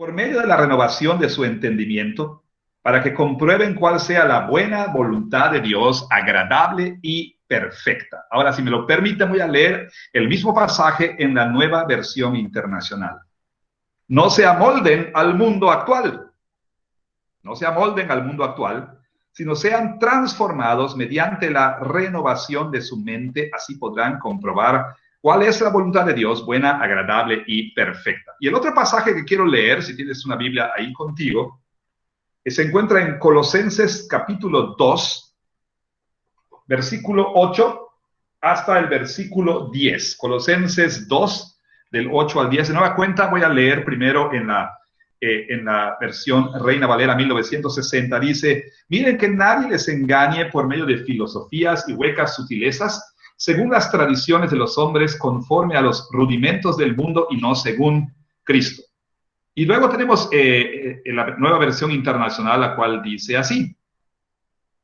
por medio de la renovación de su entendimiento, para que comprueben cuál sea la buena voluntad de Dios, agradable y perfecta. Ahora, si me lo permiten, voy a leer el mismo pasaje en la Nueva Versión Internacional. No se amolden al mundo actual. No se amolden al mundo actual, sino sean transformados mediante la renovación de su mente, así podrán comprobar cuál es la voluntad de Dios, buena, agradable y perfecta. Y el otro pasaje que quiero leer, si tienes una Biblia ahí contigo, se encuentra en Colosenses capítulo 2, versículo 8 hasta el versículo 10. Colosenses 2, del 8 al 10. De nueva cuenta, voy a leer primero en la versión Reina Valera 1960. Dice: miren que nadie les engañe por medio de filosofías y huecas sutilezas, según las tradiciones de los hombres, conforme a los rudimentos del mundo y no según Cristo. Y luego tenemos la Nueva Versión Internacional, la cual dice así: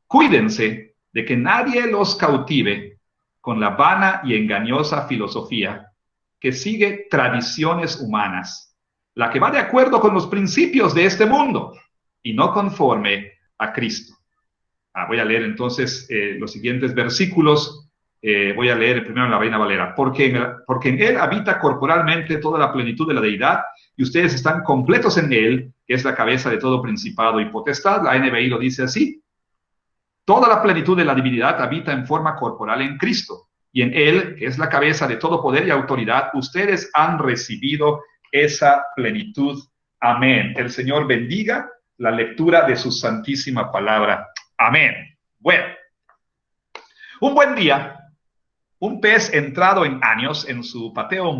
cuídense de que nadie los cautive con la vana y engañosa filosofía que sigue tradiciones humanas, la que va de acuerdo con los principios de este mundo y no conforme a Cristo. Voy a leer entonces los siguientes versículos. Voy a leer primero en la Reina Valera. Porque en él habita corporalmente toda la plenitud de la deidad, y ustedes están completos en él, que es la cabeza de todo principado y potestad. La NBI lo dice así: toda la plenitud de la divinidad habita en forma corporal en Cristo, y en él, que es la cabeza de todo poder y autoridad, ustedes han recibido esa plenitud. Amén. El Señor bendiga la lectura de su santísima palabra. Amén. Bueno, un buen día, un pez entrado en años en su paseo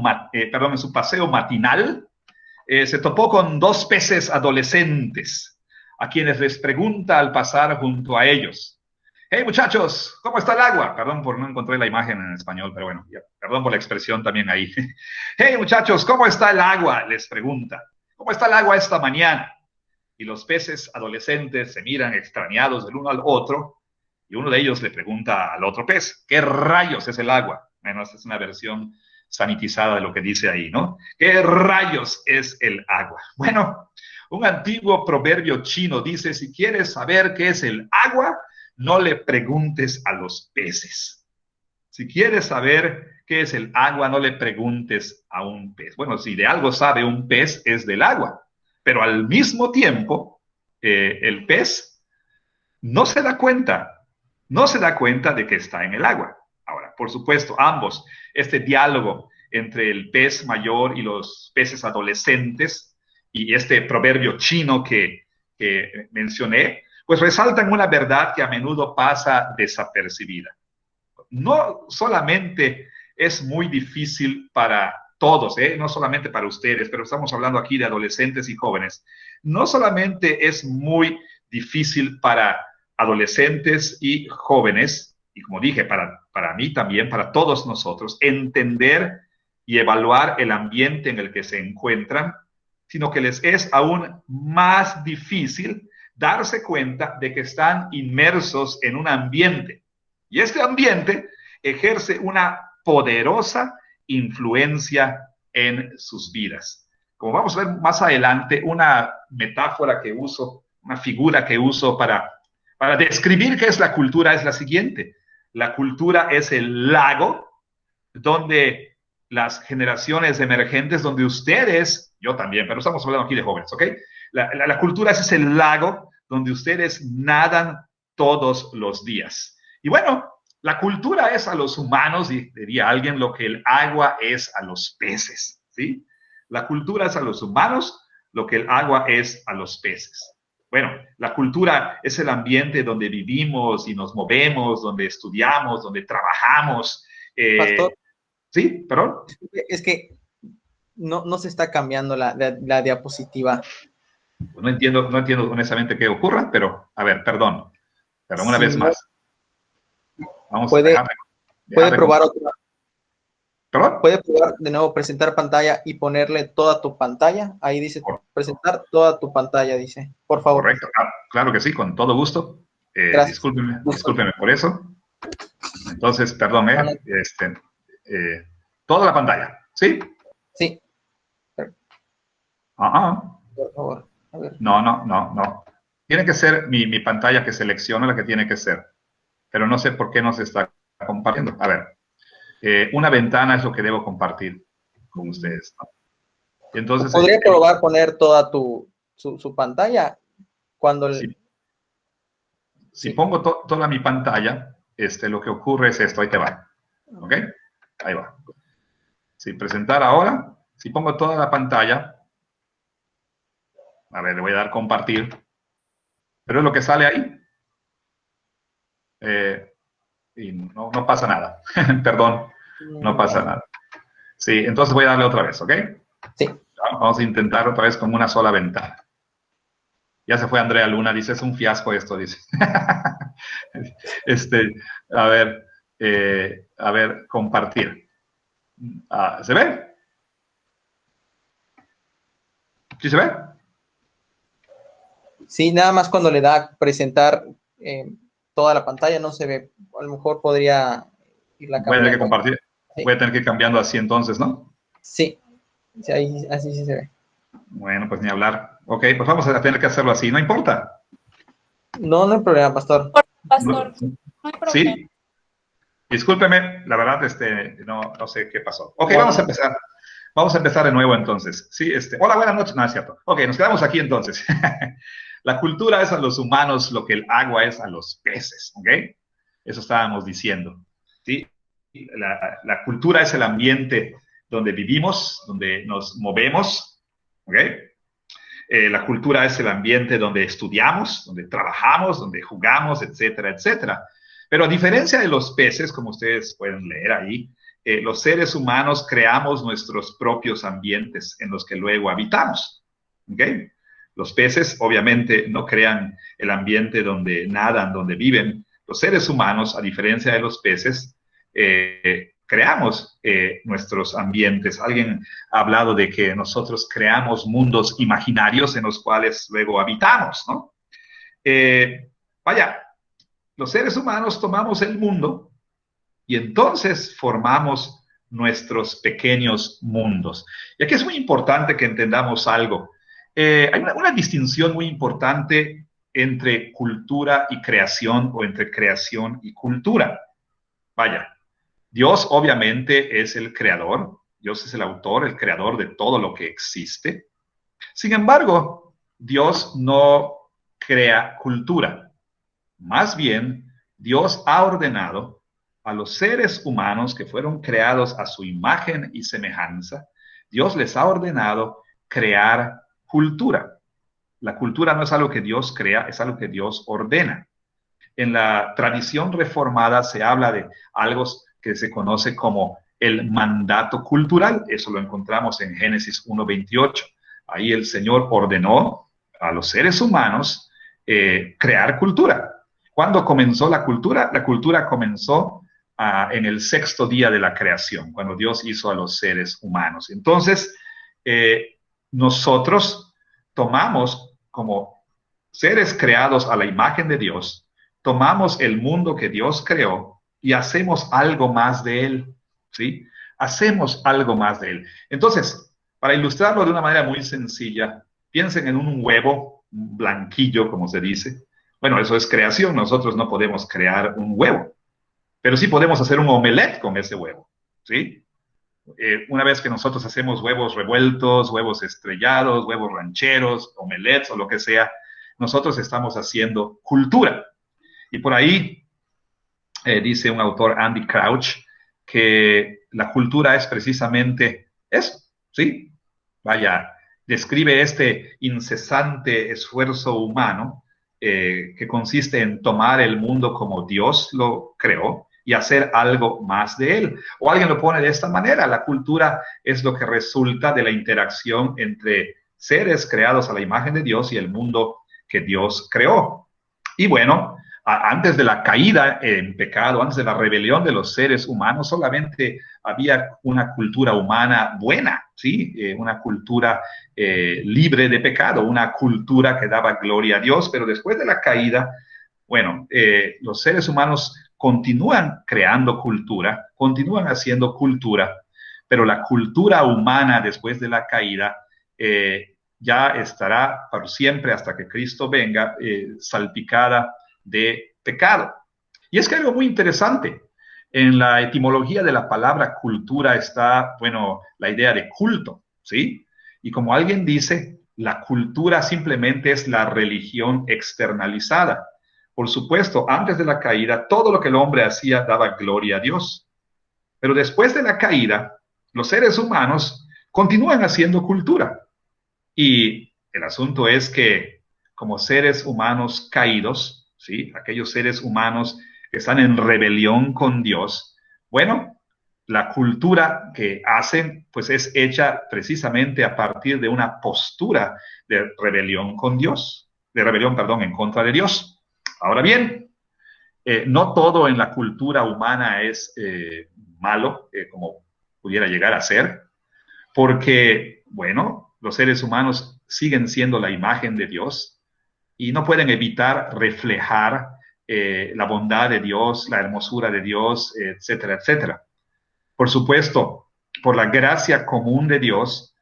matinal, se topó con dos peces adolescentes, a quienes les pregunta al pasar junto a ellos: hey muchachos, ¿cómo está el agua? Perdón por no encontrar la imagen en español, pero bueno, perdón por la expresión también ahí. Hey muchachos, ¿cómo está el agua? Les pregunta. ¿Cómo está el agua esta mañana? Y los peces adolescentes se miran extrañados del uno al otro, y uno de ellos le pregunta al otro pez: ¿qué rayos es el agua? Bueno, esta es una versión sanitizada de lo que dice ahí, ¿no? ¿Qué rayos es el agua? Bueno, un antiguo proverbio chino dice: si quieres saber qué es el agua, no le preguntes a los peces. Si quieres saber qué es el agua, no le preguntes a un pez. Bueno, si de algo sabe un pez, es del agua. Pero al mismo tiempo, el pez no se da cuenta de que está en el agua. Ahora, por supuesto, ambos, este diálogo entre el pez mayor y los peces adolescentes, y este proverbio chino que mencioné, pues resaltan una verdad que a menudo pasa desapercibida. No solamente es muy difícil para todos, no solamente para ustedes, pero estamos hablando aquí de adolescentes y jóvenes. No solamente es muy difícil para adolescentes y jóvenes, y como dije, para mí también, para todos nosotros, entender y evaluar el ambiente en el que se encuentran, sino que les es aún más difícil darse cuenta de que están inmersos en un ambiente. Y este ambiente ejerce una poderosa influencia en sus vidas. Como vamos a ver más adelante, una metáfora que uso, una figura que uso para describir qué es la cultura es la siguiente. La cultura es el lago donde las generaciones emergentes, donde ustedes, yo también, pero estamos hablando aquí de jóvenes, ¿ok? La cultura es ese lago donde ustedes nadan todos los días. Y bueno, la cultura es a los humanos, y diría alguien, lo que el agua es a los peces, ¿sí? La cultura es a los humanos lo que el agua es a los peces. Bueno, la cultura es el ambiente donde vivimos y nos movemos, donde estudiamos, donde trabajamos. Pastor, ¿Sí? ¿Perdón? es que no se está cambiando la diapositiva. No entiendo honestamente qué ocurra, pero a ver, perdón una Si vez no, más. Vamos, puede probar otra. ¿Perdón? Puede probar de nuevo presentar pantalla y ponerle toda tu pantalla. Ahí dice presentar toda tu pantalla, dice. Por favor. Correcto. Claro que sí, con todo gusto. Gracias. Discúlpeme por eso. Entonces, perdón, toda la pantalla, ¿sí? Sí. Ajá. por favor. A ver. No, no, no, no. Tiene que ser mi pantalla que selecciono la que tiene que ser. Pero no sé por qué no se está compartiendo. A ver, una ventana es lo que debo compartir con ustedes, ¿no? Y entonces, ¿Podría probar poner toda su pantalla cuando si, si sí. pongo toda mi pantalla, lo que ocurre es esto, ahí te va. ¿Ok? Ahí va. Si presentar ahora, si pongo toda la pantalla, a ver, le voy a dar compartir, pero es lo que sale ahí. Y no, no pasa nada. Perdón, no pasa Bueno, nada. Sí, entonces voy a darle otra vez, ¿ok? sí. Vamos a intentar otra vez con una sola ventana. Ya se fue Andrea Luna, dice, es un fiasco esto, dice. este, a ver, compartir. ¿Se ve? ¿Sí se ve? Sí, nada más cuando le da a presentar toda la pantalla no se ve. A lo mejor podría irla Voy a tener que cambiando. compartir. Sí, Voy a tener que ir cambiando así entonces, ¿no? sí, sí, ahí, así sí se ve. Bueno, pues ni hablar. Ok, pues vamos a tener que hacerlo así, no importa. No, no hay problema, pastor. Pastor, no hay problema. ¿Sí? Discúlpeme, la verdad, no sé qué pasó. Ok, No, vamos a no. empezar. Vamos a empezar de nuevo entonces. Sí, hola, buenas noches. No, es cierto. Ok, nos quedamos aquí entonces. La cultura es a los humanos lo que el agua es a los peces, ¿ok? Eso estábamos diciendo. ¿Sí? La cultura es el ambiente donde vivimos, donde nos movemos, ¿ok? La cultura es el ambiente donde estudiamos, donde trabajamos, donde jugamos, etcétera, etcétera. Pero a diferencia de los peces, como ustedes pueden leer ahí, los seres humanos creamos nuestros propios ambientes en los que luego habitamos. ¿Okay? Los peces obviamente no crean el ambiente donde nadan, donde viven. Los seres humanos, a diferencia de los peces, creamos nuestros ambientes. Alguien ha hablado de que nosotros creamos mundos imaginarios en los cuales luego habitamos, ¿no? Vaya, los seres humanos tomamos el mundo y entonces formamos nuestros pequeños mundos. Y aquí es muy importante que entendamos algo. Hay una distinción muy importante entre cultura y creación o entre creación y cultura. Vaya, Dios obviamente es el creador, Dios es el autor, el creador de todo lo que existe. Sin embargo, Dios no crea cultura. Más bien, Dios ha ordenado a los seres humanos que fueron creados a su imagen y semejanza, Dios les ha ordenado crear cultura. La cultura no es algo que Dios crea, es algo que Dios ordena. En la tradición reformada se habla de algo que se conoce como el mandato cultural. Eso lo encontramos en Génesis 1:28. Ahí el Señor ordenó a los seres humanos crear cultura. ¿Cuándo comenzó la cultura? La cultura comenzó en el sexto día de la creación, cuando Dios hizo a los seres humanos. Entonces, nosotros tomamos como seres creados a la imagen de Dios, tomamos el mundo que Dios creó y hacemos algo más de él, ¿sí? Hacemos algo más de él. Entonces, para ilustrarlo de una manera muy sencilla, piensen en un huevo blanquillo, como se dice. Bueno, eso es creación. Nosotros no podemos crear un huevo, pero sí podemos hacer un omelette con ese huevo, ¿sí? Una vez que nosotros hacemos huevos revueltos, huevos estrellados, huevos rancheros, omelettes o lo que sea, nosotros estamos haciendo cultura. Y por ahí dice un autor, Andy Crouch, que la cultura es precisamente eso, ¿sí? Vaya, describe este incesante esfuerzo humano que consiste en tomar el mundo como Dios lo creó y hacer algo más de él. O alguien lo pone de esta manera, la cultura es lo que resulta de la interacción entre seres creados a la imagen de Dios y el mundo que Dios creó. Y bueno, antes de la caída en pecado, antes de la rebelión de los seres humanos, solamente había una cultura humana buena, ¿sí? Una cultura libre de pecado, una cultura que daba gloria a Dios, pero después de la caída, bueno, los seres humanos continúan creando cultura, continúan haciendo cultura, pero la cultura humana después de la caída ya estará por siempre hasta que Cristo venga, salpicada de pecado. Y es que algo muy interesante, en la etimología de la palabra cultura está, bueno, la idea de culto, ¿sí? Y como alguien dice, la cultura simplemente es la religión externalizada. Por supuesto, antes de la caída, todo lo que el hombre hacía daba gloria a Dios. Pero después de la caída, los seres humanos continúan haciendo cultura. Y el asunto es que como seres humanos caídos, ¿sí? Aquellos seres humanos que están en rebelión con Dios, bueno, la cultura que hacen, pues es hecha precisamente a partir de una postura de rebelión con Dios, de rebelión, perdón, en contra de Dios. Ahora bien, no todo en la cultura humana es malo, como pudiera llegar a ser, porque, bueno, los seres humanos siguen siendo la imagen de Dios y no pueden evitar reflejar la bondad de Dios, la hermosura de Dios, etcétera, etcétera. Por supuesto, por la gracia común de Dios,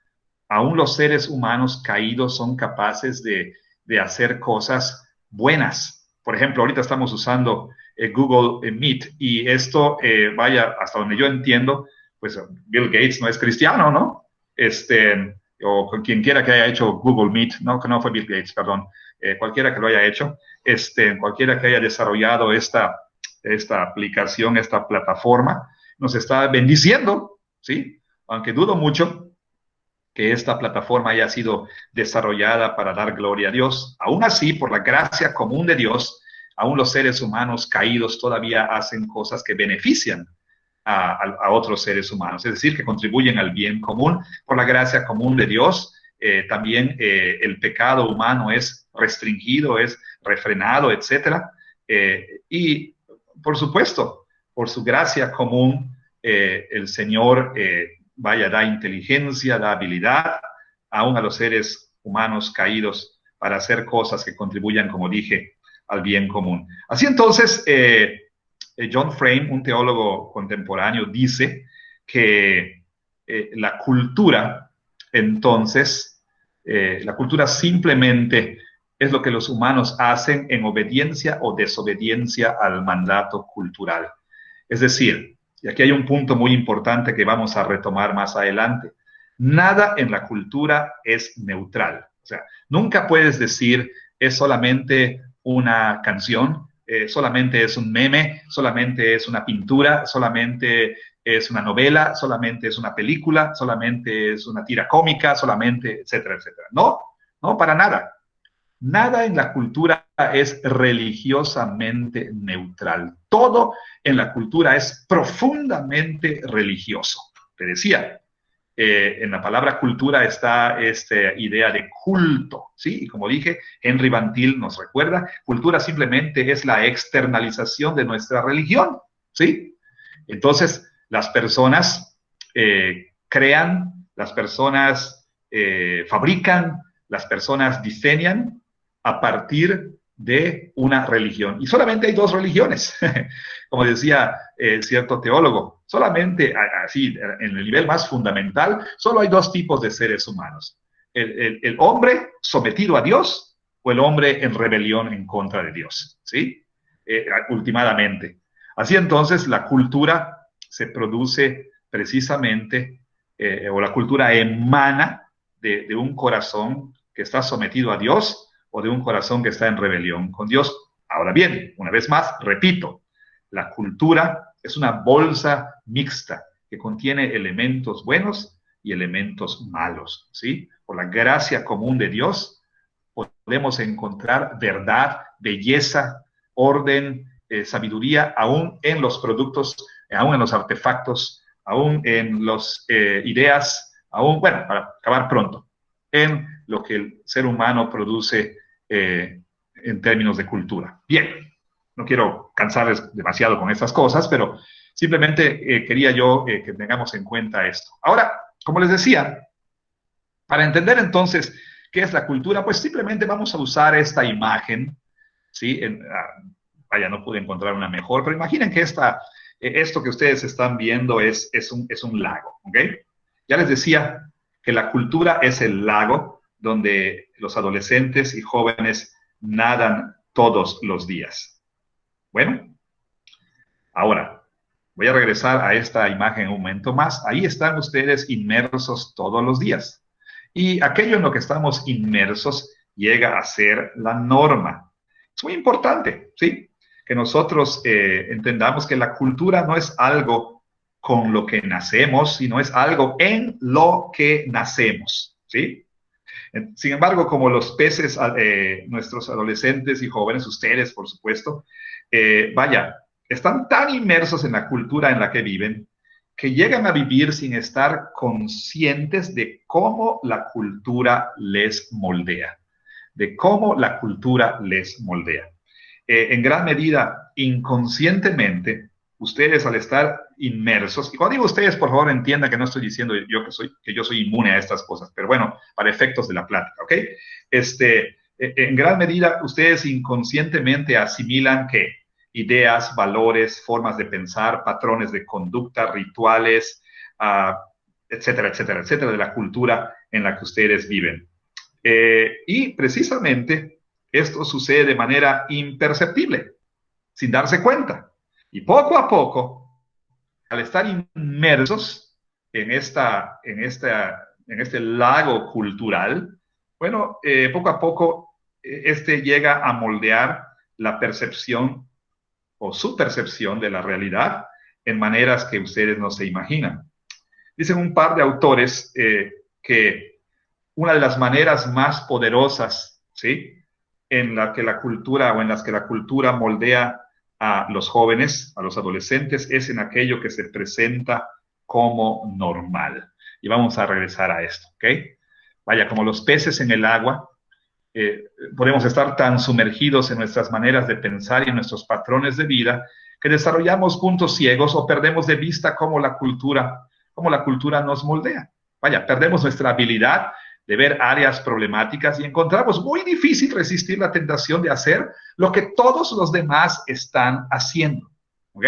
aún los seres humanos caídos son capaces de hacer cosas buenas. Por ejemplo, ahorita estamos usando Google Meet y esto, vaya, hasta donde yo entiendo, pues Bill Gates no es cristiano, ¿no? O quien quiera que haya hecho Google Meet, no, que no fue Bill Gates, perdón, cualquiera que lo haya hecho, cualquiera que haya desarrollado esta aplicación, esta plataforma, nos está bendiciendo, ¿sí? Aunque dudo mucho que esta plataforma haya sido desarrollada para dar gloria a Dios. Aún así, por la gracia común de Dios, aún los seres humanos caídos todavía hacen cosas que benefician a otros seres humanos, es decir, que contribuyen al bien común. Por la gracia común de Dios, también el pecado humano es restringido, es refrenado, etcétera. Y, por supuesto, por su gracia común, el Señor vaya, da inteligencia, da habilidad aún a los seres humanos caídos para hacer cosas que contribuyan, como dije, al bien común. Así entonces, John Frame, un teólogo contemporáneo, dice que la cultura, entonces, la cultura simplemente es lo que los humanos hacen en obediencia o desobediencia al mandato cultural. Es decir, y aquí hay un punto muy importante que vamos a retomar más adelante, nada en la cultura es neutral. O sea, nunca puedes decir es solamente una canción, solamente es un meme, solamente es una pintura, solamente es una novela, solamente es una película, solamente es una tira cómica, solamente, etcétera, etcétera. No, no, para nada. Nada en la cultura es religiosamente neutral. Todo en la cultura es profundamente religioso. Te decía, en la palabra cultura está esta idea de culto, ¿sí? Y como dije, Henry Van Til nos recuerda, cultura simplemente es la externalización de nuestra religión, ¿sí? Entonces, las personas crean, las personas fabrican, las personas diseñan a partir de una religión. Y solamente hay dos religiones, como decía cierto teólogo, solamente así, en el nivel más fundamental, solo hay dos tipos de seres humanos. El hombre sometido a Dios o el hombre en rebelión en contra de Dios, ¿sí? Ultimadamente. Así entonces, la cultura se produce precisamente, o la cultura emana de un corazón que está sometido a Dios o de un corazón que está en rebelión con Dios. Ahora bien, una vez más, repito, la cultura es una bolsa mixta que contiene elementos buenos y elementos malos, ¿sí? Por la gracia común de Dios podemos encontrar verdad, belleza, orden, sabiduría, aún en los productos, aún en los artefactos, aún en las ideas, aún, bueno, para acabar pronto, en lo que el ser humano produce en términos de cultura. Bien, no quiero cansarles demasiado con estas cosas, pero simplemente quería yo que tengamos en cuenta esto. Ahora, como les decía, para entender entonces qué es la cultura, pues simplemente vamos a usar esta imagen, ¿sí? Vaya, no pude encontrar una mejor, pero imaginen que esto que ustedes están viendo es un lago, ¿ok? Ya les decía que la cultura es el lago donde los adolescentes y jóvenes nadan todos los días. Bueno, ahora voy a regresar a esta imagen un momento más. Ahí están ustedes inmersos todos los días. Y aquello en lo que estamos inmersos llega a ser la norma. Es muy importante, ¿sí? Que nosotros entendamos que la cultura no es algo con lo que nacemos, sino es algo en lo que nacemos, ¿sí? Sin embargo, como los peces, nuestros adolescentes y jóvenes, ustedes, por supuesto, vaya, están tan inmersos en la cultura en la que viven, que llegan a vivir sin estar conscientes de cómo la cultura les moldea, de cómo la cultura les moldea. En gran medida, inconscientemente, ustedes al estar inmersos, y cuando digo ustedes, por favor, entiendan que no estoy diciendo que yo soy inmune a estas cosas, pero bueno, para efectos de la plática, ¿ok? En gran medida, ustedes inconscientemente asimilan que ideas, valores, formas de pensar, patrones de conducta, rituales, etcétera, etcétera, etcétera, de la cultura en la que ustedes viven. Y precisamente esto sucede de manera imperceptible, sin darse cuenta. Y poco a poco, al estar inmersos en este lago cultural, bueno, poco a poco este llega a moldear la percepción o su percepción de la realidad en maneras que ustedes no se imaginan. Dicen un par de autores que una de las maneras más poderosas, ¿sí?, en la que la cultura o en las que la cultura moldea a los jóvenes, a los adolescentes, es en aquello que se presenta como normal. Y vamos a regresar a esto, ¿ok? Vaya, como los peces en el agua, podemos estar tan sumergidos en nuestras maneras de pensar y en nuestros patrones de vida que desarrollamos puntos ciegos o perdemos de vista cómo la cultura nos moldea. Vaya, perdemos nuestra habilidad de ver áreas problemáticas y encontramos muy difícil resistir la tentación de hacer lo que todos los demás están haciendo. ¿Ok?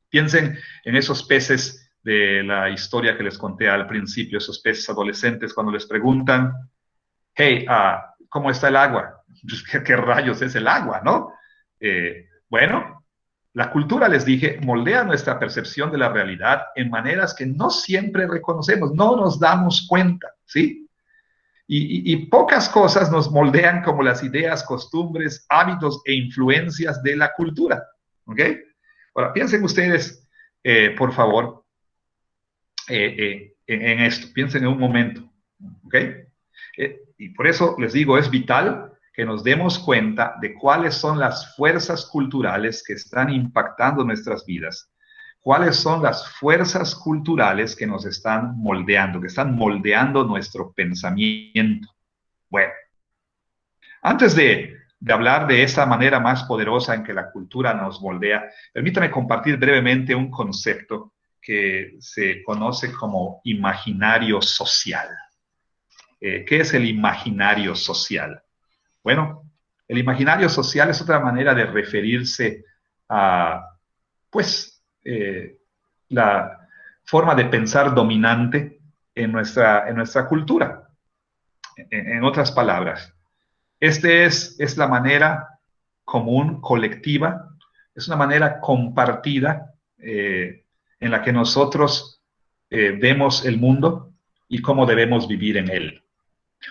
Piensen en esos peces de la historia que les conté al principio, esos peces adolescentes cuando les preguntan, hey, ¿cómo está el agua? ¿Qué rayos es el agua, no? Bueno, la cultura, les dije, moldea nuestra percepción de la realidad en maneras que no siempre reconocemos, no nos damos cuenta, ¿sí? Y pocas cosas nos moldean como las ideas, costumbres, hábitos e influencias de la cultura, ¿ok? Ahora, piensen ustedes, por favor, en esto, piensen en un momento, ¿ok? Y por eso les digo, es vital que nos demos cuenta de cuáles son las fuerzas culturales que están impactando nuestras vidas, cuáles son las fuerzas culturales que nos están moldeando, que están moldeando nuestro pensamiento. Bueno, antes de hablar de esa manera más poderosa en que la cultura nos moldea, permítame compartir brevemente un concepto que se conoce como imaginario social. ¿Qué es el imaginario social? Bueno, el imaginario social es otra manera de referirse a, pues, la forma de pensar dominante en nuestra cultura. En otras palabras, es la manera común, colectiva, es una manera compartida en la que nosotros vemos el mundo y cómo debemos vivir en él.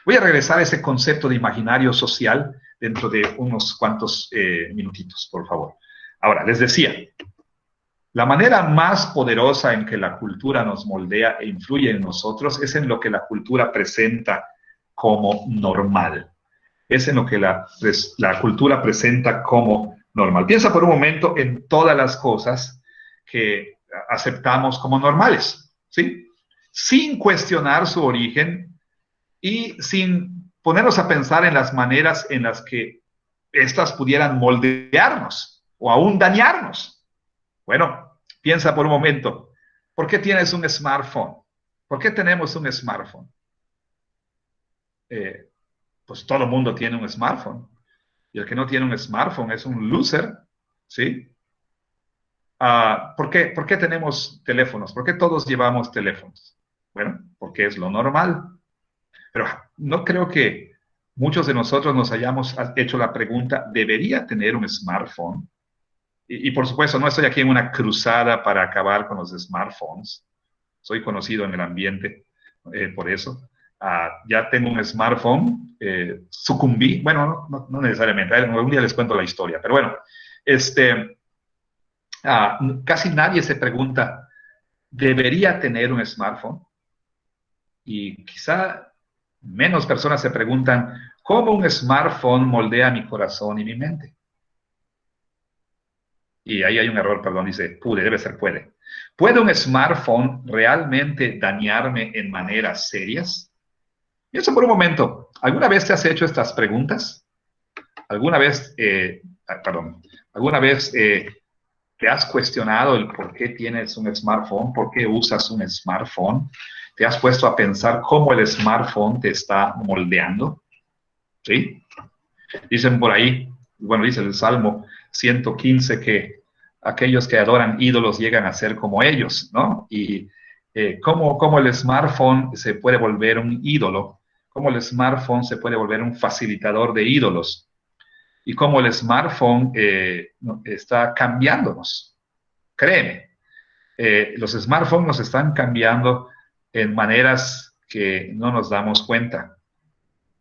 Voy a regresar a ese concepto de imaginario social dentro de unos cuantos minutitos, por favor. Ahora, les decía, la manera más poderosa en que la cultura nos moldea e influye en nosotros es en lo que la cultura presenta como normal. Es en lo que la cultura presenta como normal. Piensa por un momento en todas las cosas que aceptamos como normales, ¿sí? Sin cuestionar su origen y sin ponernos a pensar en las maneras en las que éstas pudieran moldearnos o aún dañarnos. Bueno, piensa por un momento, ¿por qué tienes un smartphone? ¿Por qué tenemos un smartphone? Pues todo el mundo tiene un smartphone. Y el que no tiene un smartphone es un loser, ¿sí? ¿Por qué tenemos teléfonos? ¿Por qué todos llevamos teléfonos? Bueno, porque es lo normal. Pero no creo que muchos de nosotros nos hayamos hecho la pregunta, ¿debería tener un smartphone? Y por supuesto, no estoy aquí en una cruzada para acabar con los smartphones. Soy conocido en el ambiente por eso. Ya tengo un smartphone, sucumbí, bueno, no necesariamente, algún día les cuento la historia, pero bueno, casi nadie se pregunta, ¿debería tener un smartphone? Y quizá menos personas se preguntan, ¿cómo un smartphone moldea mi corazón y mi mente? Y ahí hay un error, perdón, dice, debe ser puede. ¿Puede un smartphone realmente dañarme en maneras serias? Piensa por un momento, ¿alguna vez te has hecho estas preguntas? ¿Alguna vez, alguna vez te has cuestionado el por qué tienes un smartphone? ¿Por qué usas un smartphone? ¿Te has puesto a pensar cómo el smartphone te está moldeando? ¿Sí? Dicen por ahí, bueno, dice el Salmo 115 que aquellos que adoran ídolos llegan a ser como ellos, ¿no? Y cómo el smartphone se puede volver un ídolo, cómo el smartphone se puede volver un facilitador de ídolos, y cómo el smartphone está cambiándonos. Créeme, los smartphones nos están cambiando en maneras que no nos damos cuenta.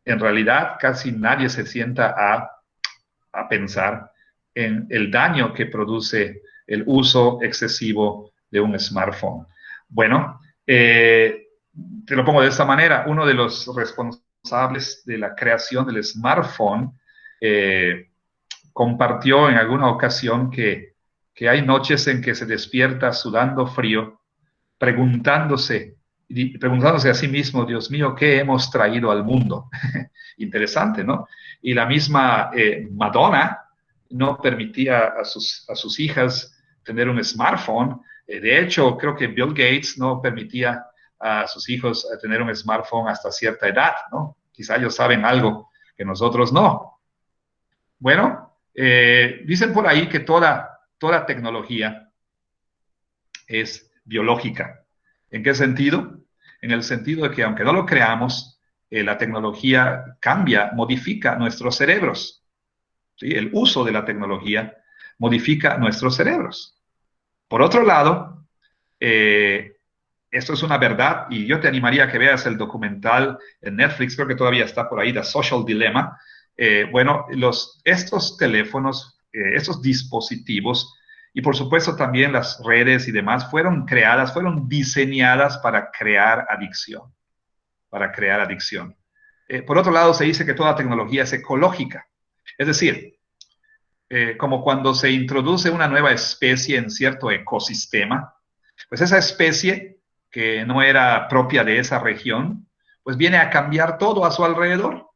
En realidad, casi nadie se sienta a pensar en el daño que produce el uso excesivo de un smartphone. Bueno, te lo pongo de esta manera. Uno de los responsables de la creación del smartphone compartió en alguna ocasión que hay noches en que se despierta sudando frío, preguntándose a sí mismo, Dios mío, ¿qué hemos traído al mundo? Interesante, ¿no? Y la misma Madonna no permitía a sus hijas tener un smartphone. De hecho, creo que Bill Gates no permitía a sus hijos tener un smartphone hasta cierta edad, ¿no? Quizá ellos saben algo que nosotros no. Bueno, dicen por ahí que toda tecnología es biológica. ¿En qué sentido? En el sentido de que aunque no lo creamos, la tecnología cambia, modifica nuestros cerebros. ¿Sí? El uso de la tecnología modifica nuestros cerebros. Por otro lado, esto es una verdad y yo te animaría a que veas el documental en Netflix, creo que todavía está por ahí, The Social Dilemma. Bueno, estos teléfonos, estos dispositivos y por supuesto también las redes y demás fueron creadas, fueron diseñadas para crear adicción, por otro lado, se dice que toda tecnología es ecológica, es decir, como cuando se introduce una nueva especie en cierto ecosistema, pues esa especie que no era propia de esa región, pues viene a cambiar todo a su alrededor.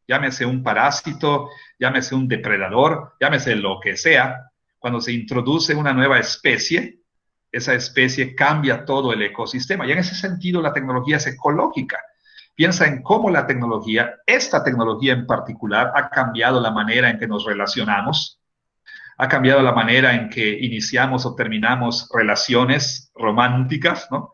Llámese un parásito, llámese un depredador, llámese lo que sea. Cuando se introduce una nueva especie, esa especie cambia todo el ecosistema. Y en ese sentido, la tecnología es ecológica. Piensa en cómo la tecnología, esta tecnología en particular, ha cambiado la manera en que nos relacionamos, ha cambiado la manera en que iniciamos o terminamos relaciones románticas, ¿no?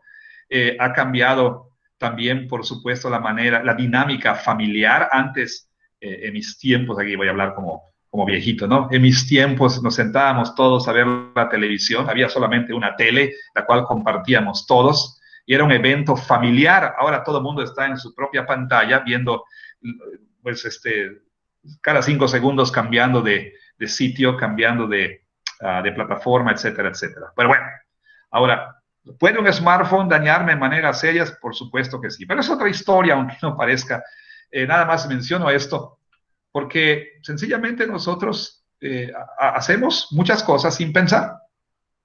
Ha cambiado también, por supuesto, la dinámica familiar. Antes, en mis tiempos, aquí voy a hablar como viejito, ¿no? En mis tiempos nos sentábamos todos a ver la televisión, había solamente una tele, la cual compartíamos todos, y era un evento familiar. Ahora todo el mundo está en su propia pantalla viendo, pues, cada 5 segundos cambiando de sitio, cambiando de plataforma, etcétera, etcétera. Pero bueno, ahora, ¿puede un smartphone dañarme en maneras serias? Por supuesto que sí, pero es otra historia, aunque no parezca. Nada más menciono esto, porque sencillamente nosotros hacemos muchas cosas sin pensar,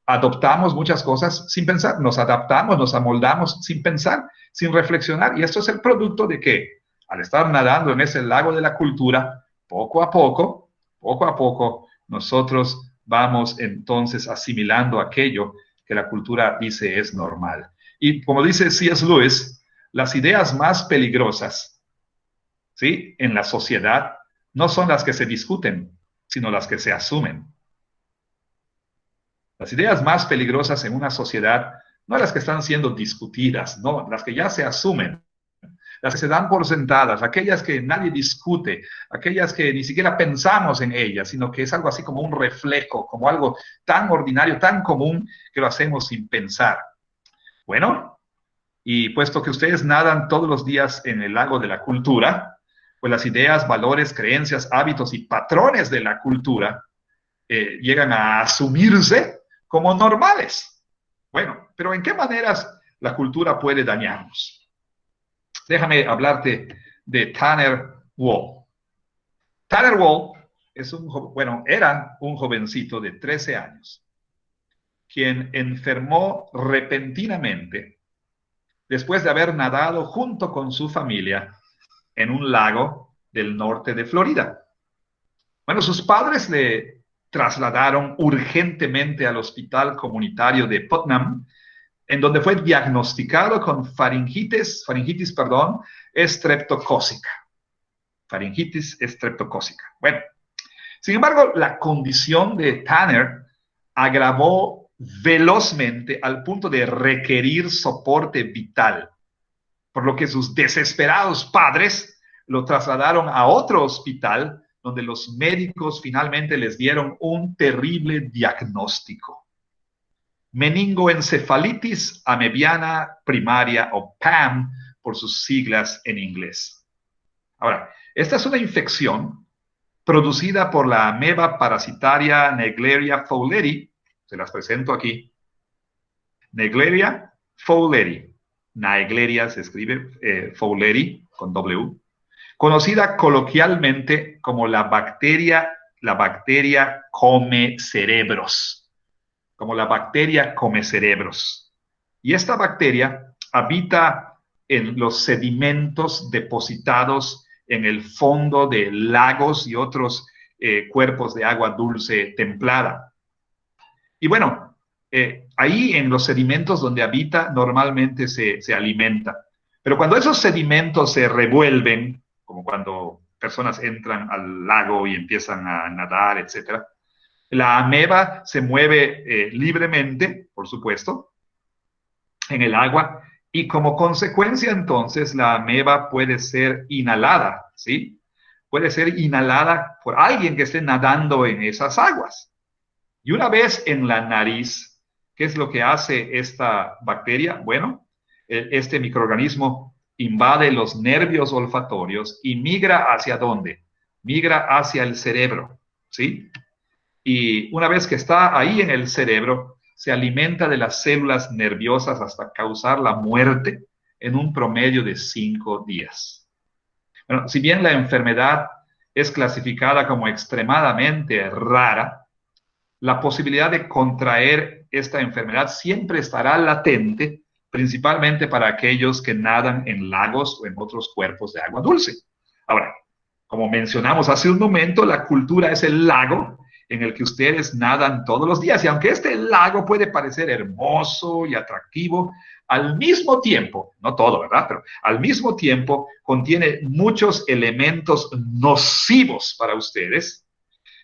adoptamos muchas cosas sin pensar, nos adaptamos, nos amoldamos sin pensar, sin reflexionar, y esto es el producto de que al estar nadando en ese lago de la cultura, poco a poco, nosotros vamos entonces asimilando aquello que la cultura dice es normal. Y como dice C.S. Lewis, las ideas más peligrosas, ¿sí?, en la sociedad no son las que se discuten, sino las que se asumen. Las ideas más peligrosas en una sociedad no las que están siendo discutidas, no, las que ya se asumen. las que se dan por sentadas, aquellas que nadie discute, aquellas que ni siquiera pensamos en ellas, sino que es algo así como un reflejo, como algo tan ordinario, tan común, que lo hacemos sin pensar. Bueno, y puesto que ustedes nadan todos los días en el lago de la cultura, pues las ideas, valores, creencias, hábitos y patrones de la cultura llegan a asumirse como normales. Bueno, pero ¿en qué maneras la cultura puede dañarnos? Déjame hablarte de Tanner Wall. Tanner Wall era un jovencito de 13 años, quien enfermó repentinamente después de haber nadado junto con su familia en un lago del norte de Florida. Bueno, sus padres le trasladaron urgentemente al hospital comunitario de Putnam, en donde fue diagnosticado con faringitis estreptocócica. Faringitis estreptocócica. Bueno, sin embargo, la condición de Tanner agravó velozmente al punto de requerir soporte vital, por lo que sus desesperados padres lo trasladaron a otro hospital donde los médicos finalmente les dieron un terrible diagnóstico: meningoencefalitis amebiana primaria, o PAM por sus siglas en inglés. Ahora, esta es una infección producida por la ameba parasitaria Naegleria fowleri. Se las presento aquí. Naegleria fowleri. Naegleria se escribe fowleri con W, conocida coloquialmente como la bacteria come cerebros. Como la bacteria come cerebros. Y esta bacteria habita en los sedimentos depositados en el fondo de lagos y otros cuerpos de agua dulce templada. Y bueno, ahí en los sedimentos donde habita normalmente se alimenta. Pero cuando esos sedimentos se revuelven, como cuando personas entran al lago y empiezan a nadar, etc., la ameba se mueve libremente, por supuesto, en el agua, y como consecuencia entonces la ameba puede ser inhalada, ¿sí? Puede ser inhalada por alguien que esté nadando en esas aguas. Y una vez en la nariz, ¿qué es lo que hace esta bacteria? Bueno, este microorganismo invade los nervios olfatorios y migra ¿hacia dónde? Migra hacia el cerebro, ¿sí? Y una vez que está ahí en el cerebro, se alimenta de las células nerviosas hasta causar la muerte en un promedio de 5 días. Bueno, si bien la enfermedad es clasificada como extremadamente rara, la posibilidad de contraer esta enfermedad siempre estará latente, principalmente para aquellos que nadan en lagos o en otros cuerpos de agua dulce. Ahora, como mencionamos hace un momento, la cultura es el lago en el que ustedes nadan todos los días. Y aunque este lago puede parecer hermoso y atractivo, al mismo tiempo, no todo, ¿verdad? Pero al mismo tiempo contiene muchos elementos nocivos para ustedes,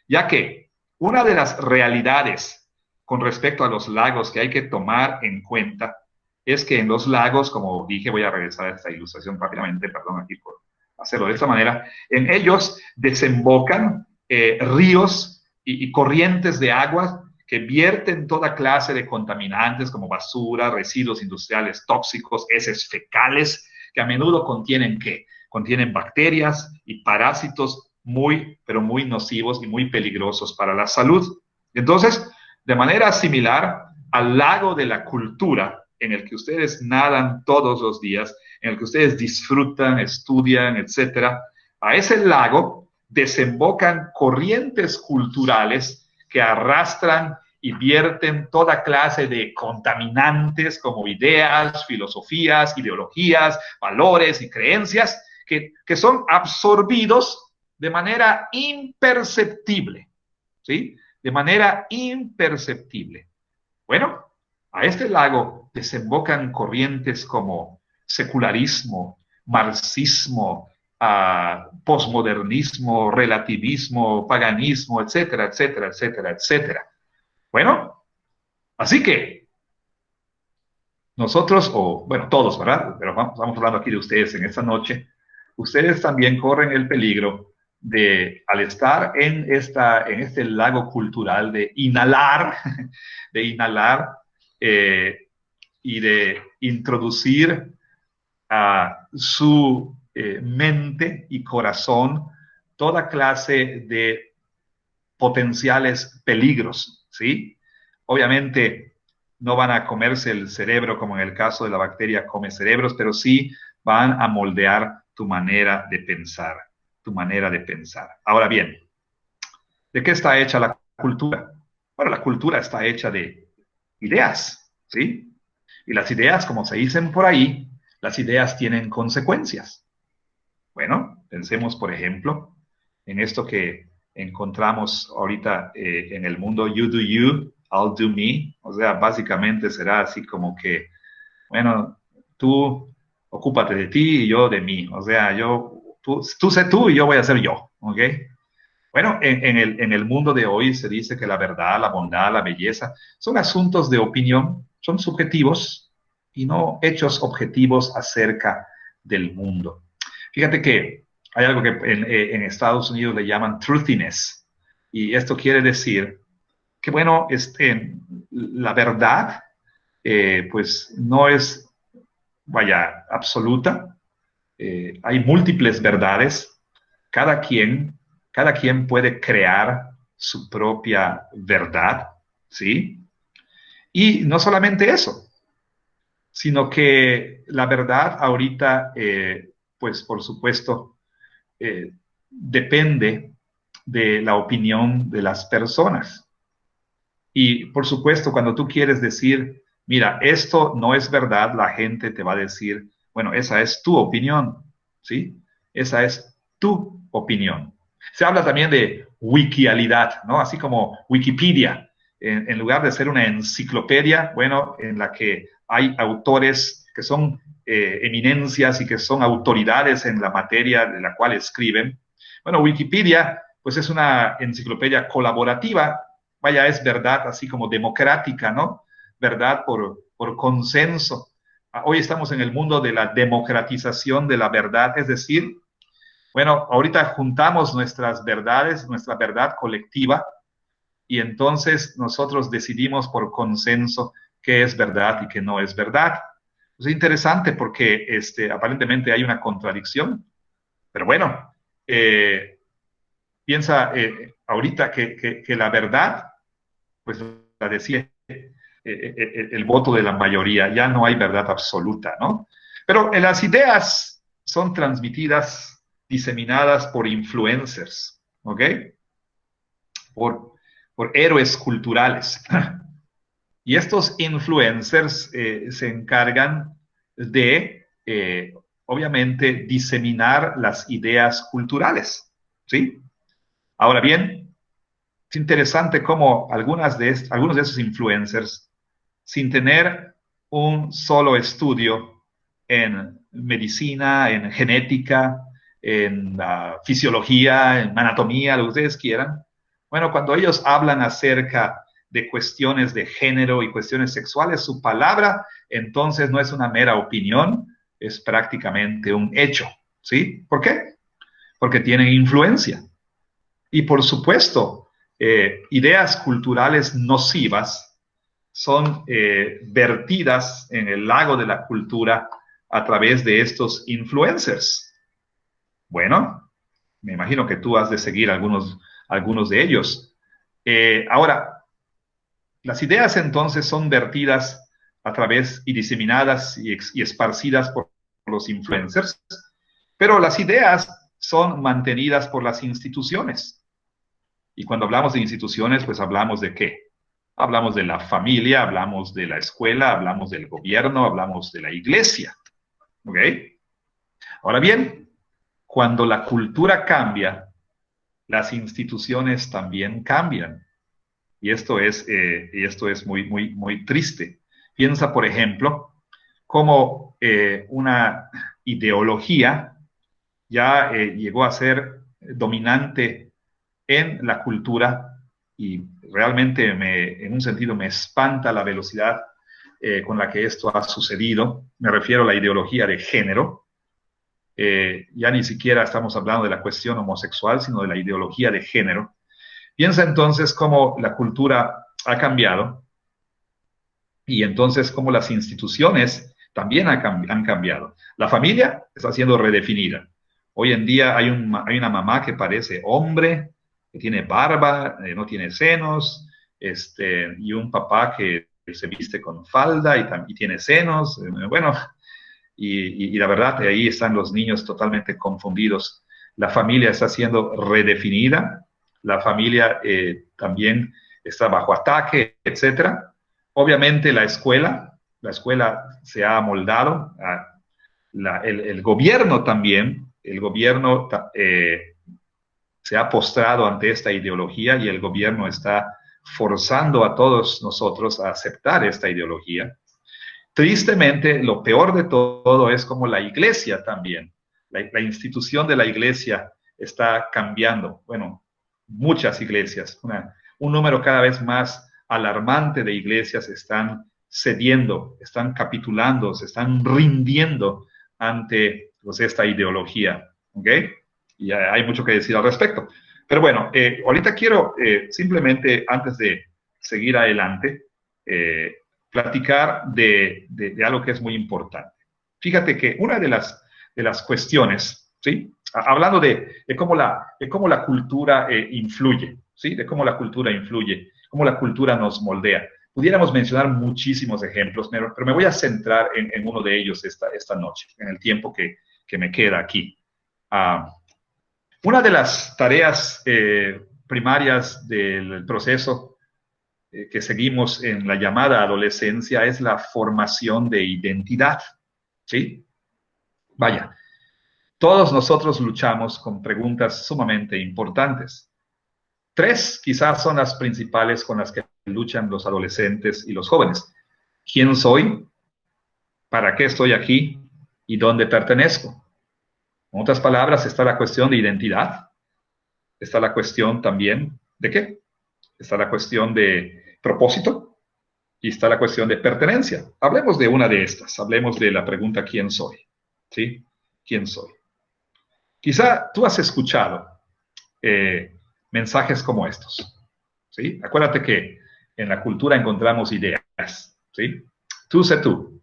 ya que una de las realidades con respecto a los lagos que hay que tomar en cuenta es que en los lagos, como dije, voy a regresar a esta ilustración rápidamente, perdón aquí por hacerlo de esta manera, en ellos desembocan ríos y corrientes de agua que vierten toda clase de contaminantes como basura, residuos industriales tóxicos, heces fecales, que a menudo contienen ¿qué? Contienen bacterias y parásitos muy, pero muy nocivos y muy peligrosos para la salud. Entonces, de manera similar al lago de la cultura, en el que ustedes nadan todos los días, en el que ustedes disfrutan, estudian, etcétera, a ese lago desembocan corrientes culturales que arrastran y vierten toda clase de contaminantes como ideas, filosofías, ideologías, valores y creencias que son absorbidos de manera imperceptible, ¿sí? De manera imperceptible. Bueno, a este lago desembocan corrientes como secularismo, marxismo, posmodernismo, relativismo, paganismo, etcétera, etcétera, etcétera, etcétera. Bueno, así que nosotros, o bueno, todos, ¿verdad? Pero estamos hablando aquí de ustedes en esta noche. Ustedes también corren el peligro de, al estar en este lago cultural, de inhalar y de introducir a su mente y corazón toda clase de potenciales peligros, ¿sí? Obviamente no van a comerse el cerebro como en el caso de la bacteria come cerebros, pero sí van a moldear tu manera de pensar, tu manera de pensar. Ahora bien, ¿de qué está hecha la cultura? Bueno, la cultura está hecha de ideas, ¿sí? Y las ideas, como se dicen por ahí, las ideas tienen consecuencias. Bueno, pensemos, por ejemplo, en esto que encontramos ahorita en el mundo, you do you, I'll do me. O sea, básicamente será así como que, bueno, tú ocúpate de ti y yo de mí. O sea, tú sé tú y yo voy a ser yo, ¿ok? Bueno, en el mundo de hoy se dice que la verdad, la bondad, la belleza son asuntos de opinión, son subjetivos y no hechos objetivos acerca del mundo. Fíjate que hay algo que en Estados Unidos le llaman truthiness, y esto quiere decir que, bueno, la verdad, pues no es, vaya, absoluta. Hay múltiples verdades. Cada quien, cada quien puede crear su propia verdad, ¿sí? Y no solamente eso, sino que la verdad ahorita, pues por supuesto, depende de la opinión de las personas. Y por supuesto, cuando tú quieres decir, mira, esto no es verdad, la gente te va a decir, bueno, esa es tu opinión, ¿sí? Esa es tu opinión. Se habla también de wikialidad, ¿no? Así como Wikipedia, en lugar de ser una enciclopedia, bueno, en la que hay autores que son eminencias y que son autoridades en la materia de la cual escriben. Bueno, Wikipedia, pues es una enciclopedia colaborativa, vaya, es verdad así como democrática, ¿no? Verdad por consenso. Hoy estamos en el mundo de la democratización de la verdad, es decir, bueno, ahorita juntamos nuestras verdades, nuestra verdad colectiva, y entonces nosotros decidimos por consenso qué es verdad y qué no es verdad. Es interesante porque aparentemente hay una contradicción, pero bueno, piensa ahorita que la verdad, pues la decía el voto de la mayoría, ya no hay verdad absoluta, ¿no? Pero las ideas son transmitidas, diseminadas por influencers, ¿ok? Por, por héroes culturales. Y estos influencers se encargan de, obviamente, diseminar las ideas culturales, ¿sí? Ahora bien, es interesante cómo algunos de esos influencers, sin tener un solo estudio en medicina, en genética, en fisiología, en anatomía, lo que ustedes quieran, bueno, cuando ellos hablan acerca de cuestiones de género y cuestiones sexuales, su palabra entonces no es una mera opinión, es prácticamente un hecho, ¿sí? ¿Por qué? Porque tienen influencia. Y por supuesto, ideas culturales nocivas son vertidas en el lago de la cultura a través de estos influencers. Bueno, me imagino que tú has de seguir algunos de ellos. Ahora, las ideas entonces son vertidas a través y diseminadas y esparcidas por los influencers, pero las ideas son mantenidas por las instituciones. Y cuando hablamos de instituciones, pues hablamos de qué? Hablamos de la familia, hablamos de la escuela, hablamos del gobierno, hablamos de la iglesia. ¿Ok? Ahora bien, cuando la cultura cambia, las instituciones también cambian. Y esto es muy, muy, muy triste. Piensa, por ejemplo, cómo una ideología ya llegó a ser dominante en la cultura y realmente en un sentido me espanta la velocidad con la que esto ha sucedido. Me refiero a la ideología de género. Ya ni siquiera estamos hablando de la cuestión homosexual, sino de la ideología de género. Piensa entonces cómo la cultura ha cambiado y entonces cómo las instituciones también han cambiado. La familia está siendo redefinida. Hoy en día hay una mamá que parece hombre, que tiene barba, no tiene senos, y un papá que se viste con falda y tiene senos. Bueno, y la verdad, ahí están los niños totalmente confundidos. La familia está siendo redefinida, la familia también está bajo ataque, etcétera. Obviamente la escuela se ha amoldado, el gobierno también, el gobierno se ha postrado ante esta ideología y el gobierno está forzando a todos nosotros a aceptar esta ideología. Tristemente, lo peor de todo es como la iglesia también, la institución de la iglesia está cambiando. Bueno, muchas iglesias, un número cada vez más alarmante de iglesias están cediendo, están capitulando, se están rindiendo ante pues, esta ideología, ¿ok? Y hay mucho que decir al respecto. Pero bueno, ahorita quiero simplemente, antes de seguir adelante, platicar de algo que es muy importante. Fíjate que una de las cuestiones, ¿sí? Hablando de cómo la cultura influye, ¿sí? De cómo la cultura influye, cómo la cultura nos moldea. Pudiéramos mencionar muchísimos ejemplos, pero me voy a centrar en uno de ellos esta noche, en el tiempo que me queda aquí. Una de las tareas primarias del proceso que seguimos en la llamada adolescencia es la formación de identidad, ¿sí? Vaya, todos nosotros luchamos con preguntas sumamente importantes. 3 quizás son las principales con las que luchan los adolescentes y los jóvenes. ¿Quién soy? ¿Para qué estoy aquí? ¿Y dónde pertenezco? En otras palabras, está la cuestión de identidad. Está la cuestión también de ¿qué? Está la cuestión de propósito y está la cuestión de pertenencia. Hablemos de una de estas. Hablemos de la pregunta ¿quién soy? ¿Sí? ¿Quién soy? Quizá tú has escuchado mensajes como estos, ¿sí? Acuérdate que en la cultura encontramos ideas, ¿sí? Tú sé tú.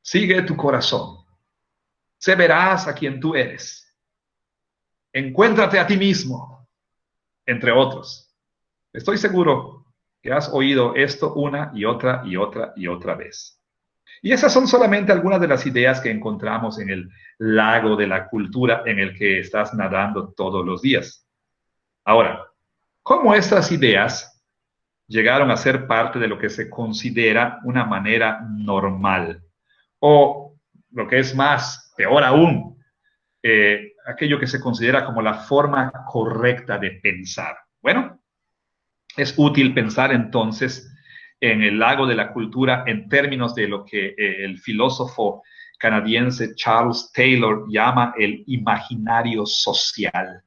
Sigue tu corazón. Sé veraz a quien tú eres. Encuéntrate a ti mismo, entre otros. Estoy seguro que has oído esto una y otra y otra y otra vez. Y esas son solamente algunas de las ideas que encontramos en el lago de la cultura en el que estás nadando todos los días. Ahora, ¿cómo estas ideas llegaron a ser parte de lo que se considera una manera normal? O lo que es más, peor aún, aquello que se considera como la forma correcta de pensar. Bueno, es útil pensar entonces en el lago de la cultura en términos de lo que el filósofo canadiense Charles Taylor llama el imaginario social.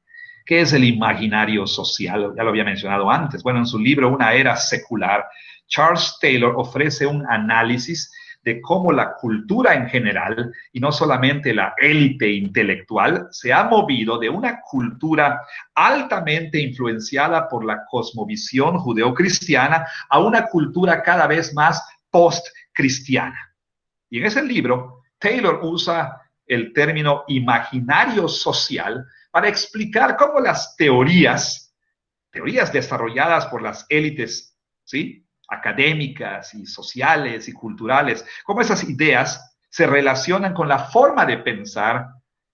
¿Qué es el imaginario social? Ya lo había mencionado antes. Bueno, en su libro Una era secular, Charles Taylor ofrece un análisis de cómo la cultura en general, y no solamente la élite intelectual, se ha movido de una cultura altamente influenciada por la cosmovisión judeocristiana a una cultura cada vez más post-cristiana. Y en ese libro, Taylor usa el término imaginario social para explicar cómo las teorías desarrolladas por las élites, ¿sí?, académicas y sociales y culturales, cómo esas ideas se relacionan con la forma de pensar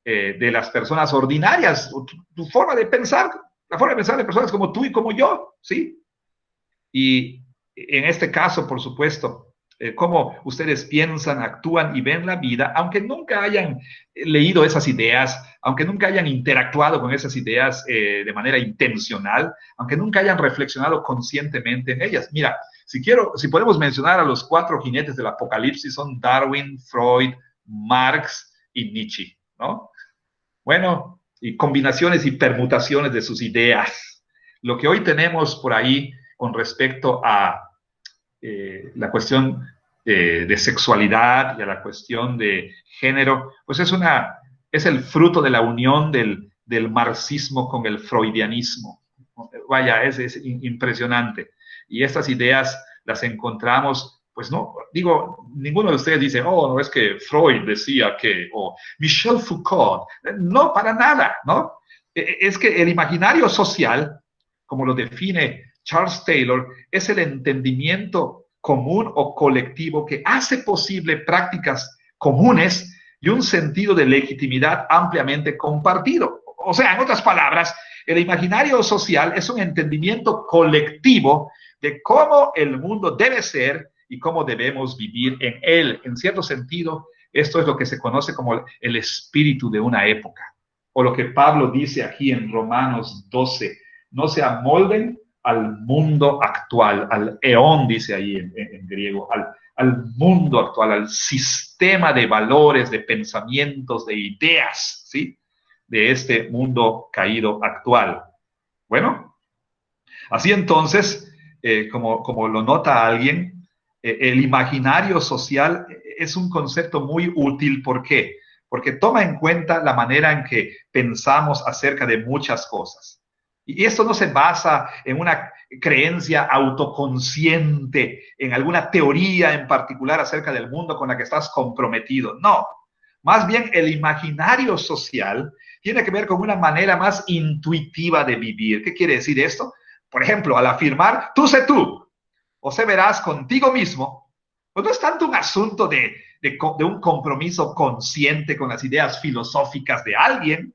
de las personas ordinarias, tu forma de pensar, la forma de pensar de personas como tú y como yo, ¿sí? Y en este caso, por supuesto, cómo ustedes piensan, actúan y ven la vida, aunque nunca hayan leído esas ideas, aunque nunca hayan interactuado con esas ideas de manera intencional, aunque nunca hayan reflexionado conscientemente en ellas. Mira, si podemos mencionar a los 4 jinetes del apocalipsis, son Darwin, Freud, Marx y Nietzsche, ¿no? Bueno, y combinaciones y permutaciones de sus ideas. Lo que hoy tenemos por ahí con respecto a la cuestión de sexualidad y a la cuestión de género, pues es el fruto de la unión del marxismo con el freudianismo. Vaya, es impresionante. Y estas ideas las encontramos, pues no, digo, ninguno de ustedes dice, oh, no es que Freud decía que, o Michel Foucault. No, para nada, ¿no? Es que el imaginario social, como lo define Charles Taylor, es el entendimiento común o colectivo que hace posible prácticas comunes y un sentido de legitimidad ampliamente compartido. O sea, en otras palabras, el imaginario social es un entendimiento colectivo de cómo el mundo debe ser y cómo debemos vivir en él. En cierto sentido, esto es lo que se conoce como el espíritu de una época, o lo que Pablo dice aquí en Romanos 12, no se amolden al mundo actual, al eón, dice ahí en griego, al mundo actual, al sistema de valores, de pensamientos, de ideas, ¿sí? De este mundo caído actual. Bueno, así entonces, como lo nota alguien, el imaginario social es un concepto muy útil. ¿Por qué? Porque toma en cuenta la manera en que pensamos acerca de muchas cosas. Y esto no se basa en una creencia autoconsciente, en alguna teoría en particular acerca del mundo con la que estás comprometido. No, más bien el imaginario social tiene que ver con una manera más intuitiva de vivir. ¿Qué quiere decir esto? Por ejemplo, al afirmar, tú sé tú, o sé verás contigo mismo, pues no es tanto un asunto de un compromiso consciente con las ideas filosóficas de alguien,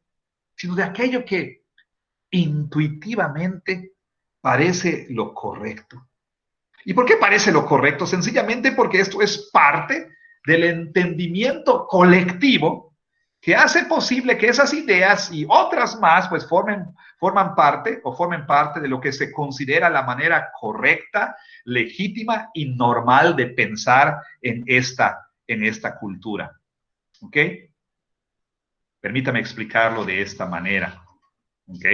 sino de aquello que intuitivamente parece lo correcto. ¿Y por qué parece lo correcto? Sencillamente porque esto es parte del entendimiento colectivo que hace posible que esas ideas y otras más pues formen parte de lo que se considera la manera correcta, legítima y normal de pensar en esta cultura. ¿Ok? Permítame explicarlo de esta manera. ¿Ok?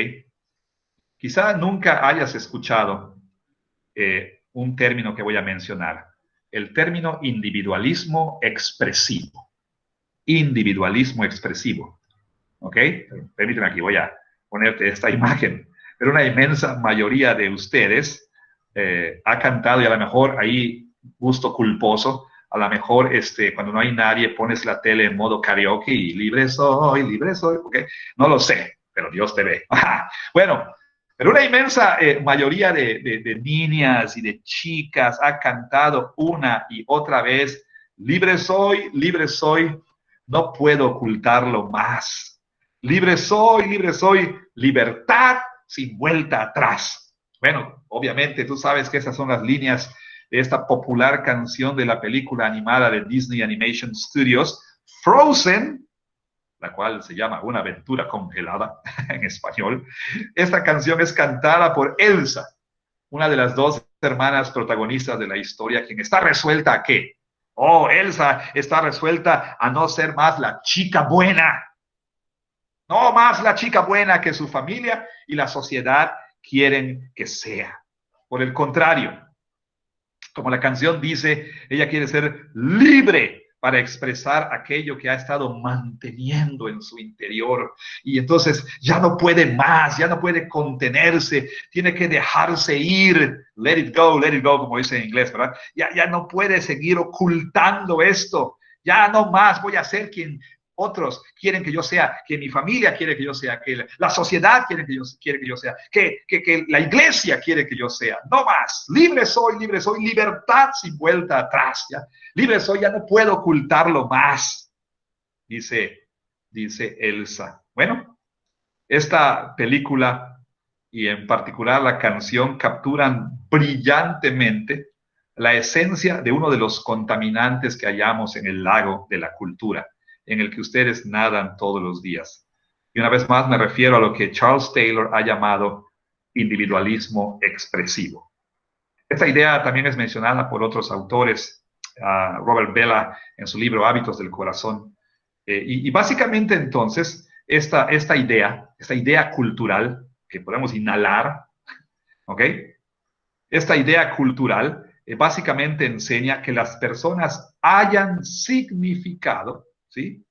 Quizá nunca hayas escuchado un término que voy a mencionar, el término individualismo expresivo. Individualismo expresivo. ¿Ok? Permíteme aquí, voy a ponerte esta imagen. Pero una inmensa mayoría de ustedes ha cantado, y a lo mejor ahí gusto culposo, a lo mejor cuando no hay nadie pones la tele en modo karaoke y libre soy, ¿ok? No lo sé, pero Dios te ve. Bueno, pero una inmensa mayoría de niñas y de chicas ha cantado una y otra vez, libre soy, no puedo ocultarlo más. Libre soy, libertad sin vuelta atrás. Bueno, obviamente tú sabes que esas son las líneas de esta popular canción de la película animada de Disney Animation Studios, Frozen, la cual se llama Una aventura congelada en español. Esta canción es cantada por Elsa, una de las dos hermanas protagonistas de la historia, quien está resuelta a ¿qué? Oh, Elsa está resuelta a no ser más la chica buena. No más la chica buena que su familia y la sociedad quieren que sea. Por el contrario, como la canción dice, ella quiere ser libre para expresar aquello que ha estado manteniendo en su interior. Y entonces ya no puede más, ya no puede contenerse, tiene que dejarse ir. Let it go, como dice en inglés, ¿verdad? Ya no puede seguir ocultando esto. Ya no más voy a ser quien otros quieren que yo sea, que mi familia quiere que yo sea, que la sociedad quiere que yo sea, que la iglesia quiere que yo sea. No más. Libre soy, libertad sin vuelta atrás. ¿Ya? Libre soy, ya no puedo ocultarlo más, dice Elsa. Bueno, esta película y en particular la canción capturan brillantemente la esencia de uno de los contaminantes que hallamos en el lago de la cultura, en el que ustedes nadan todos los días. Y una vez más me refiero a lo que Charles Taylor ha llamado individualismo expresivo. Esta idea también es mencionada por otros autores, Robert Bellah en su libro Hábitos del Corazón. Y básicamente entonces, esta idea cultural que podemos inhalar, ¿ok? Esta idea cultural básicamente enseña que las personas hayan significado, ¿sí?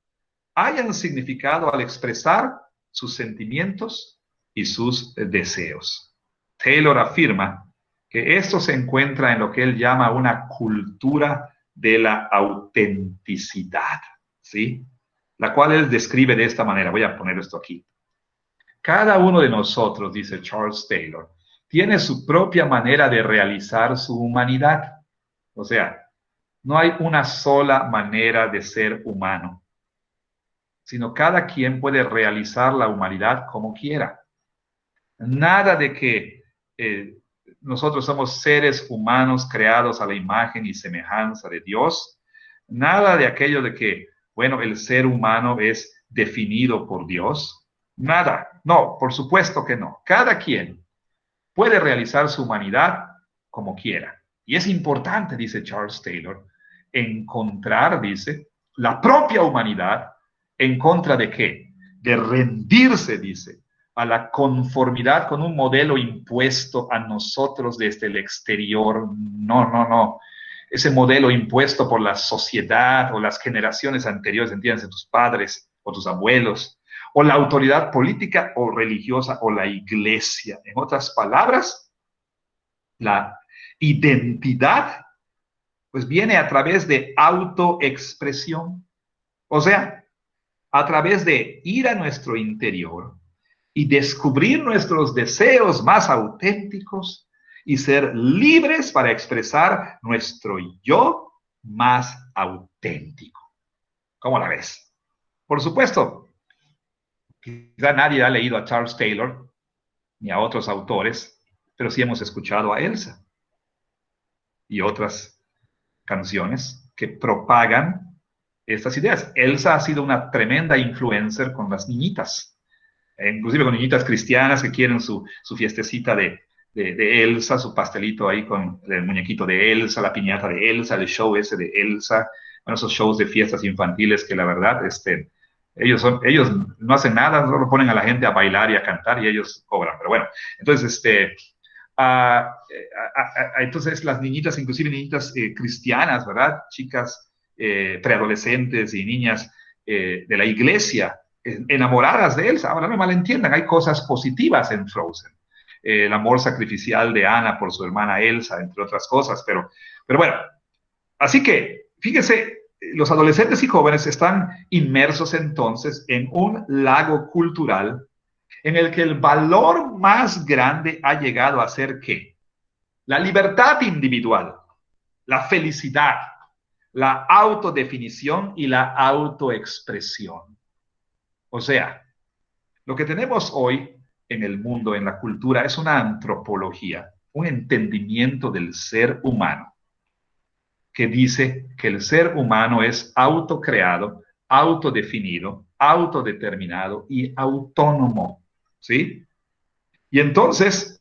Hayan significado al expresar sus sentimientos y sus deseos. Taylor afirma que esto se encuentra en lo que él llama una cultura de la autenticidad, ¿sí? La cual él describe de esta manera. Voy a poner esto aquí. Cada uno de nosotros, dice Charles Taylor, tiene su propia manera de realizar su humanidad. O sea, no hay una sola manera de ser humano, sino cada quien puede realizar la humanidad como quiera. Nada de que nosotros somos seres humanos creados a la imagen y semejanza de Dios. Nada de aquello de que, bueno, el ser humano es definido por Dios. Nada. No, por supuesto que no. Cada quien puede realizar su humanidad como quiera. Y es importante, dice Charles Taylor, encontrar, dice, la propia humanidad en contra de qué? De rendirse, dice, a la conformidad con un modelo impuesto a nosotros desde el exterior. No, no, no. Ese modelo impuesto por la sociedad o las generaciones anteriores, entiendes, tus padres o tus abuelos, o la autoridad política o religiosa o la iglesia. En otras palabras, la identidad pues viene a través de autoexpresión. O sea, a través de ir a nuestro interior y descubrir nuestros deseos más auténticos y ser libres para expresar nuestro yo más auténtico. ¿Cómo la ves? Por supuesto, quizá nadie ha leído a Charles Taylor ni a otros autores, pero sí hemos escuchado a Elsa y otras canciones que propagan estas ideas. Elsa ha sido una tremenda influencer con las niñitas, inclusive con niñitas cristianas que quieren su fiestecita de Elsa, su pastelito ahí con el muñequito de Elsa, la piñata de Elsa, el show ese de Elsa, bueno, esos shows de fiestas infantiles que la verdad, ellos no hacen nada, solo ponen a la gente a bailar y a cantar y ellos cobran. Pero bueno, entonces, entonces las niñitas, inclusive niñitas cristianas, ¿verdad? Chicas preadolescentes y niñas de la iglesia, enamoradas de Elsa. Ahora no me malentiendan, hay cosas positivas en Frozen. El amor sacrificial de Anna por su hermana Elsa, entre otras cosas, pero bueno, así que, fíjense, los adolescentes y jóvenes están inmersos entonces en un lago cultural en el que el valor más grande ha llegado a ser ¿qué? La libertad individual, la felicidad, la autodefinición y la autoexpresión. O sea, lo que tenemos hoy en el mundo, en la cultura, es una antropología, un entendimiento del ser humano, que dice que el ser humano es autocreado, autodefinido, autodeterminado y autónomo, ¿sí? Y entonces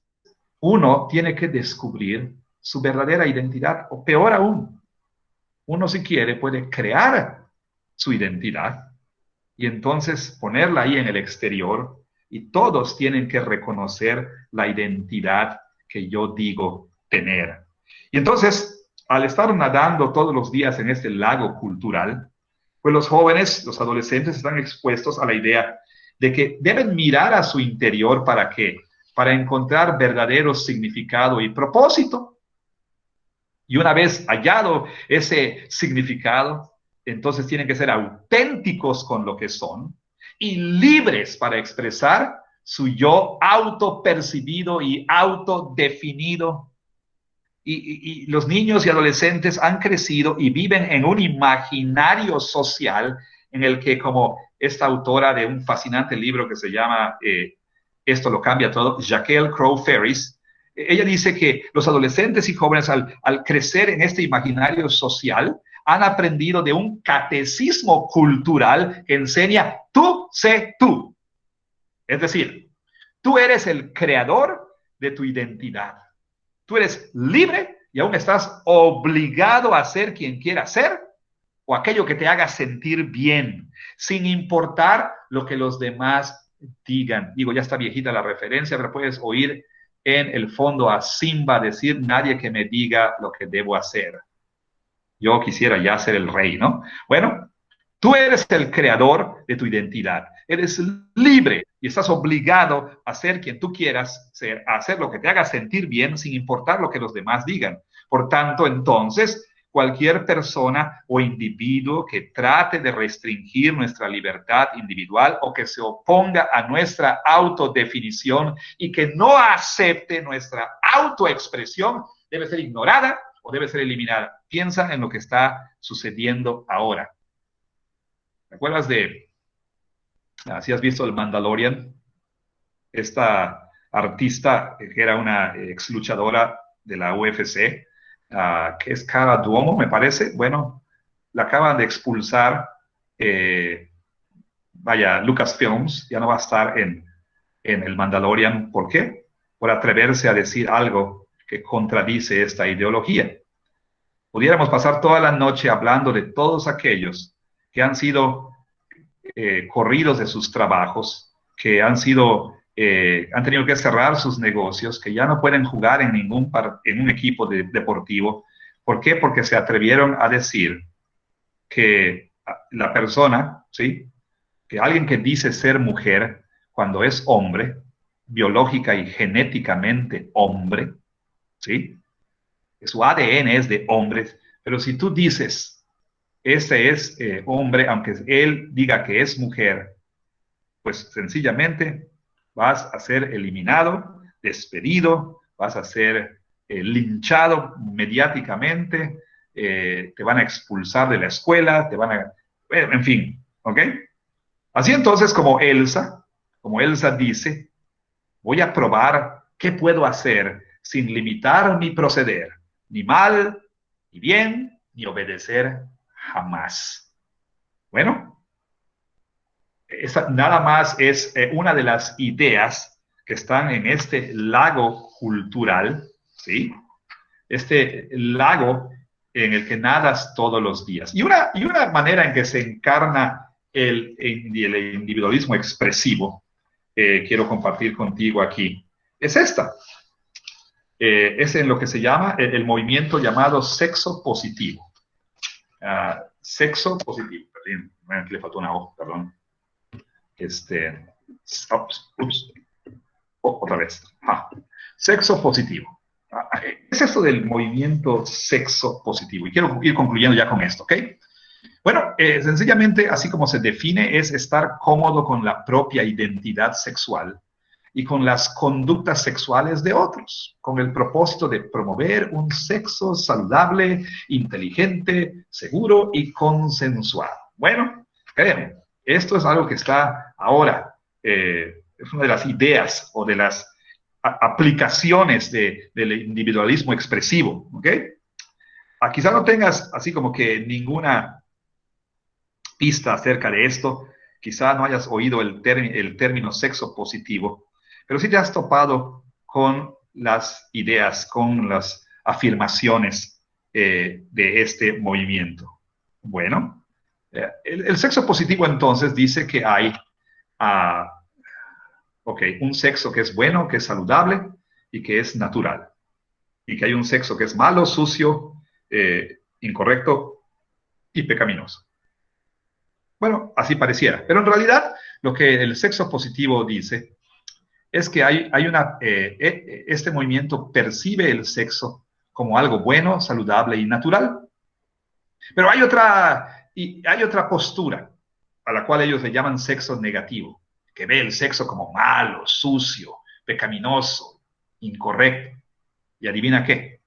uno tiene que descubrir su verdadera identidad, o peor aún, uno si quiere puede crear su identidad y entonces ponerla ahí en el exterior y todos tienen que reconocer la identidad que yo digo tener. Y entonces, al estar nadando todos los días en este lago cultural, pues los jóvenes, los adolescentes están expuestos a la idea de que deben mirar a su interior ¿para qué? Para encontrar verdadero significado y propósito. Y una vez hallado ese significado, entonces tienen que ser auténticos con lo que son y libres para expresar su yo autopercibido y autodefinido. Y los niños y adolescentes han crecido y viven en un imaginario social en el que, como esta autora de un fascinante libro que se llama Esto lo cambia todo, Jaquel Crow Ferris, ella dice que los adolescentes y jóvenes al crecer en este imaginario social han aprendido de un catecismo cultural que enseña tú sé tú. Es decir, tú eres el creador de tu identidad. Tú eres libre y aún estás obligado a ser quien quieras ser o aquello que te haga sentir bien, sin importar lo que los demás digan. Digo, ya está viejita la referencia, pero puedes oír en el fondo a Simba decir, nadie que me diga lo que debo hacer. Yo quisiera ya ser el rey, ¿no? Bueno, tú eres el creador de tu identidad. Eres libre y estás obligado a ser quien tú quieras ser, a hacer lo que te haga sentir bien sin importar lo que los demás digan. Por tanto, entonces, cualquier persona o individuo que trate de restringir nuestra libertad individual o que se oponga a nuestra autodefinición y que no acepte nuestra autoexpresión debe ser ignorada o debe ser eliminada. Piensa en lo que está sucediendo ahora. ¿Te acuerdas de, si has visto el Mandalorian? Esta artista que era una ex luchadora de la UFC, que es Cara Duomo, me parece. Bueno, la acaban de expulsar, Lucasfilms, ya no va a estar en el Mandalorian. ¿Por qué? Por atreverse a decir algo que contradice esta ideología. Pudiéramos pasar toda la noche hablando de todos aquellos que han sido corridos de sus trabajos, que han tenido que cerrar sus negocios, que ya no pueden jugar en un equipo deportivo. ¿Por qué? Porque se atrevieron a decir que la persona, ¿sí? Que alguien que dice ser mujer cuando es hombre, biológica y genéticamente hombre, ¿sí? Su ADN es de hombres, pero si tú dices, este es hombre, aunque él diga que es mujer, pues sencillamente vas a ser eliminado, despedido, vas a ser linchado mediáticamente, te van a expulsar de la escuela, en fin, ¿ok? Así entonces, como Elsa dice, voy a probar qué puedo hacer sin limitar mi proceder, ni mal, ni bien, ni obedecer jamás. Bueno, esa nada más es una de las ideas que están en este lago cultural, ¿sí? Este lago en el que nadas todos los días. Y una manera en que se encarna el individualismo expresivo, quiero compartir contigo aquí, es esta. Es en lo que se llama el movimiento llamado sexo positivo. Sexo positivo. Perdón, le faltó una O, perdón. Otra vez. Sexo positivo. Es esto del movimiento sexo positivo. Y quiero ir concluyendo ya con esto, ¿ok? Bueno, sencillamente, así como se define, es estar cómodo con la propia identidad sexual y con las conductas sexuales de otros, con el propósito de promover un sexo saludable, inteligente, seguro y consensuado. Bueno, créanme, esto es algo que está ahora, es una de las ideas o de las aplicaciones del individualismo expresivo, ¿ok? Quizá no tengas así como que ninguna pista acerca de esto, quizá no hayas oído el término sexo positivo, pero sí te has topado con las ideas, con las afirmaciones de este movimiento. Bueno, el sexo positivo entonces dice que hay un sexo que es bueno, que es saludable y que es natural. Y que hay un sexo que es malo, sucio, incorrecto y pecaminoso. Bueno, así pareciera. Pero en realidad lo que el sexo positivo dice es que este movimiento percibe el sexo como algo bueno, saludable y natural. Pero hay otra postura a la cual ellos le llaman sexo negativo, que ve el sexo como malo, sucio, pecaminoso, incorrecto. ¿Y adivina qué?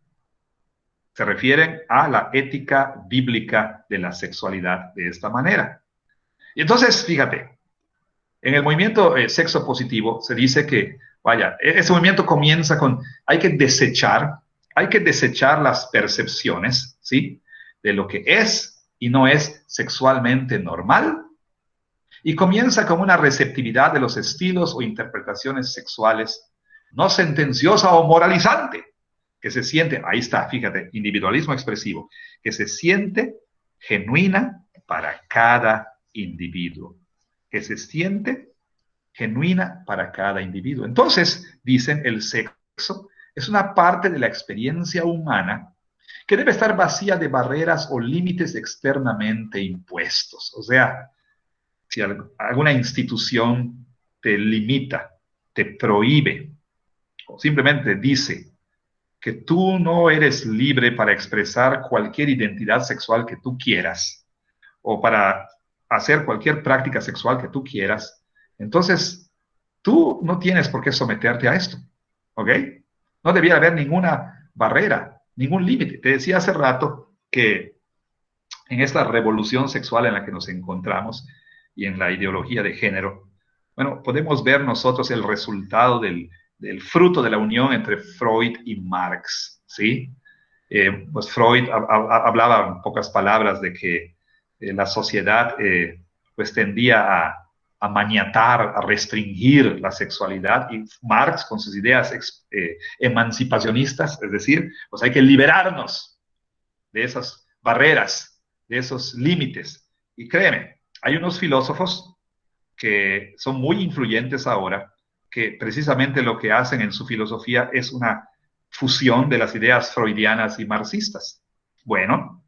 Se refieren a la ética bíblica de la sexualidad de esta manera. Y entonces, fíjate, en el movimiento sexo positivo se dice que, ese movimiento comienza con, hay que desechar las percepciones, ¿sí? De lo que es y no es sexualmente normal, y comienza con una receptividad de los estilos o interpretaciones sexuales no sentenciosa o moralizante, que se siente, ahí está, fíjate, individualismo expresivo, que se siente genuina para cada individuo, que se siente genuina para cada individuo. Entonces, dicen, el sexo es una parte de la experiencia humana que debe estar vacía de barreras o límites externamente impuestos. O sea, si alguna institución te limita, te prohíbe, o simplemente dice que tú no eres libre para expresar cualquier identidad sexual que tú quieras, o para hacer cualquier práctica sexual que tú quieras, entonces tú no tienes por qué someterte a esto, ¿ok? No debiera haber ninguna barrera, ningún límite. Te decía hace rato que en esta revolución sexual en la que nos encontramos y en la ideología de género, bueno, podemos ver nosotros el resultado del fruto de la unión entre Freud y Marx, ¿sí? Pues Freud hablaba en pocas palabras de que la sociedad pues tendía a maniatar, a restringir la sexualidad, y Marx con sus ideas emancipacionistas, es decir, pues hay que liberarnos de esas barreras, de esos límites. Y créeme, hay unos filósofos que son muy influyentes ahora, que precisamente lo que hacen en su filosofía es una fusión de las ideas freudianas y marxistas. Bueno,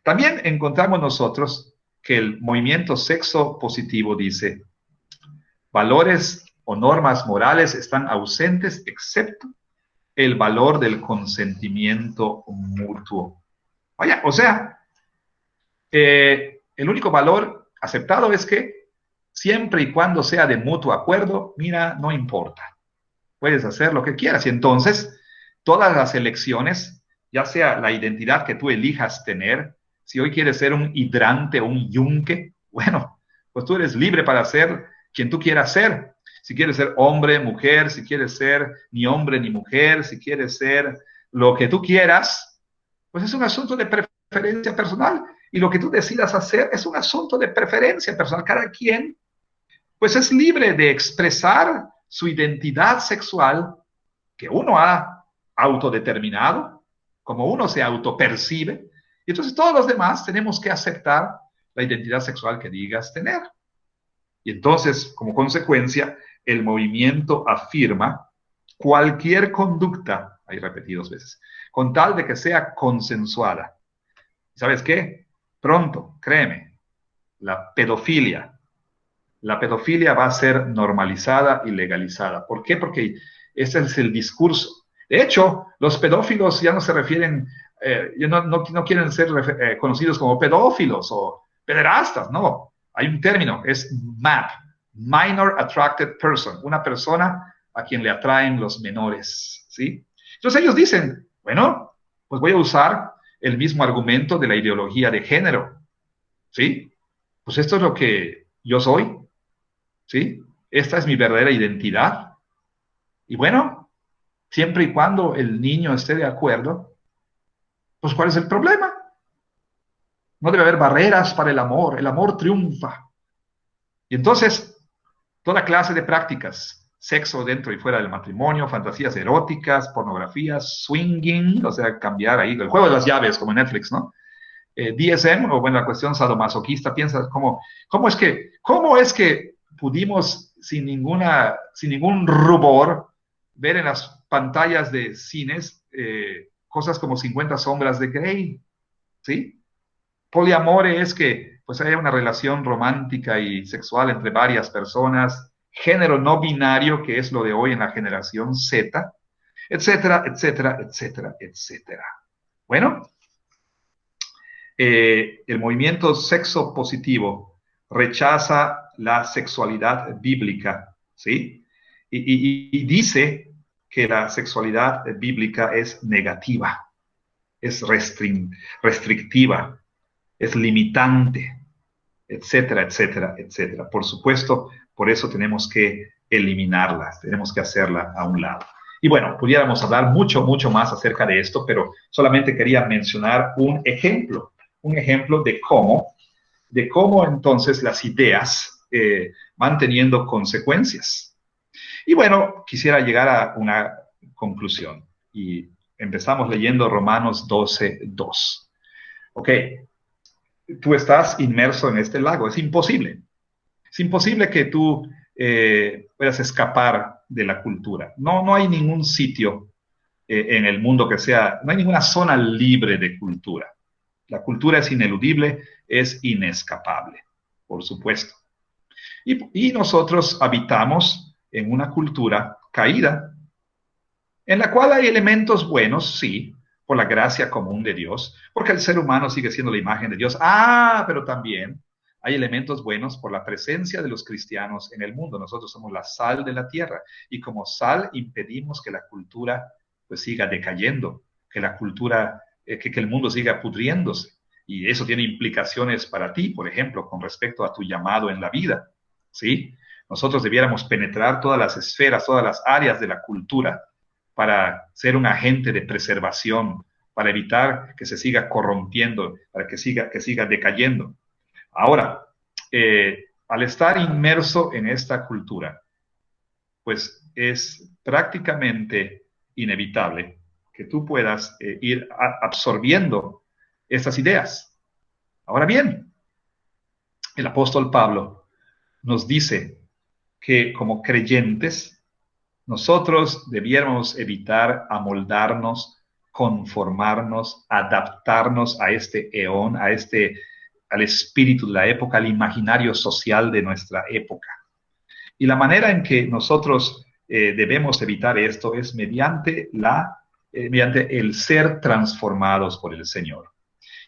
también encontramos nosotros que el movimiento sexo positivo dice: valores o normas morales están ausentes excepto el valor del consentimiento mutuo. Vaya, o sea, el único valor aceptado es que siempre y cuando sea de mutuo acuerdo, mira, no importa. Puedes hacer lo que quieras. Y entonces, todas las elecciones, ya sea la identidad que tú elijas tener, si hoy quieres ser un hidrante o un yunque, bueno, pues tú eres libre para ser quien tú quieras ser. Si quieres ser hombre, mujer, si quieres ser ni hombre ni mujer, si quieres ser lo que tú quieras, pues es un asunto de preferencia personal. Y lo que tú decidas hacer es un asunto de preferencia personal. Cada quien, pues es libre de expresar su identidad sexual que uno ha autodeterminado, como uno se autopercibe, y entonces todos los demás tenemos que aceptar la identidad sexual que digas tener. Y entonces, como consecuencia, el movimiento afirma cualquier conducta, hay repetidos veces, con tal de que sea consensuada. ¿Sabes qué? Pronto, créeme, la pedofilia va a ser normalizada y legalizada. ¿Por qué? Porque ese es el discurso. De hecho, los pedófilos ya no se refieren, no quieren ser conocidos como pedófilos o pederastas, no. Hay un término, es MAP, Minor Attracted Person, una persona a quien le atraen los menores, ¿sí? Entonces ellos dicen, bueno, pues voy a usar el mismo argumento de la ideología de género, ¿sí? Pues esto es lo que yo soy, ¿sí? Esta es mi verdadera identidad. Y bueno, siempre y cuando el niño esté de acuerdo, pues ¿cuál es el problema? No debe haber barreras para el amor triunfa. Y entonces, toda clase de prácticas, sexo dentro y fuera del matrimonio, fantasías eróticas, pornografías, swinging, o sea, cambiar ahí, el juego de las llaves, como en Netflix, ¿no? DSM, o bueno, la cuestión sadomasoquista, piensas cómo es que pudimos sin ningún rubor ver en las pantallas de cines cosas como 50 sombras de Grey, ¿sí? Poliamore es que pues haya una relación romántica y sexual entre varias personas, género no binario, que es lo de hoy en la generación Z, etcétera, etcétera, etcétera, etcétera. Bueno, el movimiento sexo positivo rechaza la sexualidad bíblica, ¿sí? Y dice que la sexualidad bíblica es negativa, es restrictiva, es limitante, etcétera, etcétera, etcétera. Por supuesto, por eso tenemos que eliminarla, tenemos que hacerla a un lado. Y bueno, pudiéramos hablar mucho, mucho más acerca de esto, pero solamente quería mencionar un ejemplo de cómo entonces las ideas van teniendo consecuencias. Y bueno, quisiera llegar a una conclusión. Y empezamos leyendo Romanos 12:2. Ok, tú estás inmerso en este lago, es imposible. Es imposible que tú puedas escapar de la cultura. No hay ningún sitio en el mundo que sea, no hay ninguna zona libre de cultura. La cultura es ineludible, es inescapable, por supuesto. Y nosotros habitamos en una cultura caída, en la cual hay elementos buenos, sí, por la gracia común de Dios, porque el ser humano sigue siendo la imagen de Dios. Pero también hay elementos buenos por la presencia de los cristianos en el mundo. Nosotros somos la sal de la tierra y como sal impedimos que la cultura pues siga decayendo, que la cultura, que el mundo siga pudriéndose. Y eso tiene implicaciones para ti, por ejemplo, con respecto a tu llamado en la vida, ¿sí? Nosotros debiéramos penetrar todas las esferas, todas las áreas de la cultura para ser un agente de preservación, para evitar que se siga corrompiendo, para que siga decayendo. Ahora, al estar inmerso en esta cultura, pues es prácticamente inevitable que tú puedas ir absorbiendo estas ideas. Ahora bien, el apóstol Pablo nos dice que como creyentes, nosotros debiéramos evitar amoldarnos, conformarnos, adaptarnos a este eón, al espíritu de la época, al imaginario social de nuestra época. Y la manera en que nosotros debemos evitar esto es mediante el ser transformados por el Señor.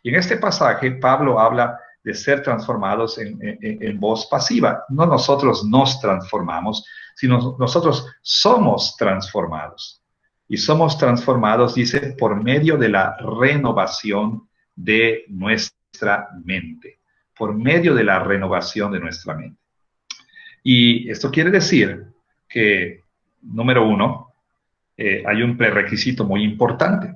Y en este pasaje, Pablo habla de ser transformados en voz pasiva. No nosotros nos transformamos, sino nosotros somos transformados. Y somos transformados, dice, por medio de la renovación de nuestra mente. Por medio de la renovación de nuestra mente. Y esto quiere decir que, número uno, hay un prerequisito muy importante.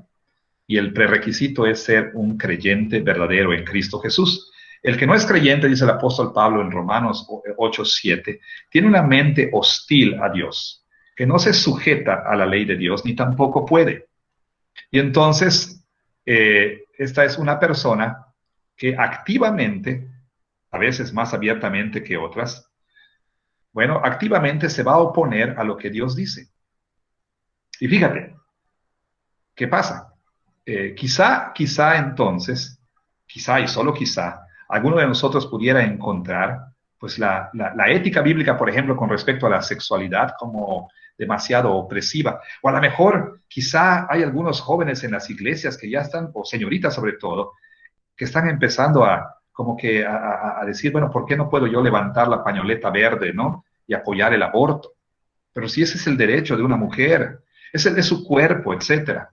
Y el prerequisito es ser un creyente verdadero en Cristo Jesús. El que no es creyente, dice el apóstol Pablo en Romanos 8:7, tiene una mente hostil a Dios, que no se sujeta a la ley de Dios, ni tampoco puede. Y entonces, esta es una persona que activamente, a veces más abiertamente que otras, bueno, activamente se va a oponer a lo que Dios dice. Y fíjate, ¿qué pasa? Quizá entonces, quizá y solo quizá, alguno de nosotros pudiera encontrar pues la ética bíblica, por ejemplo, con respecto a la sexualidad como demasiado opresiva. O a lo mejor, quizá hay algunos jóvenes en las iglesias que ya están, o señoritas sobre todo, que están empezando a decir, bueno, ¿por qué no puedo yo levantar la pañoleta verde, ¿no? Y apoyar el aborto. Pero si ese es el derecho de una mujer, es el de su cuerpo, etcétera.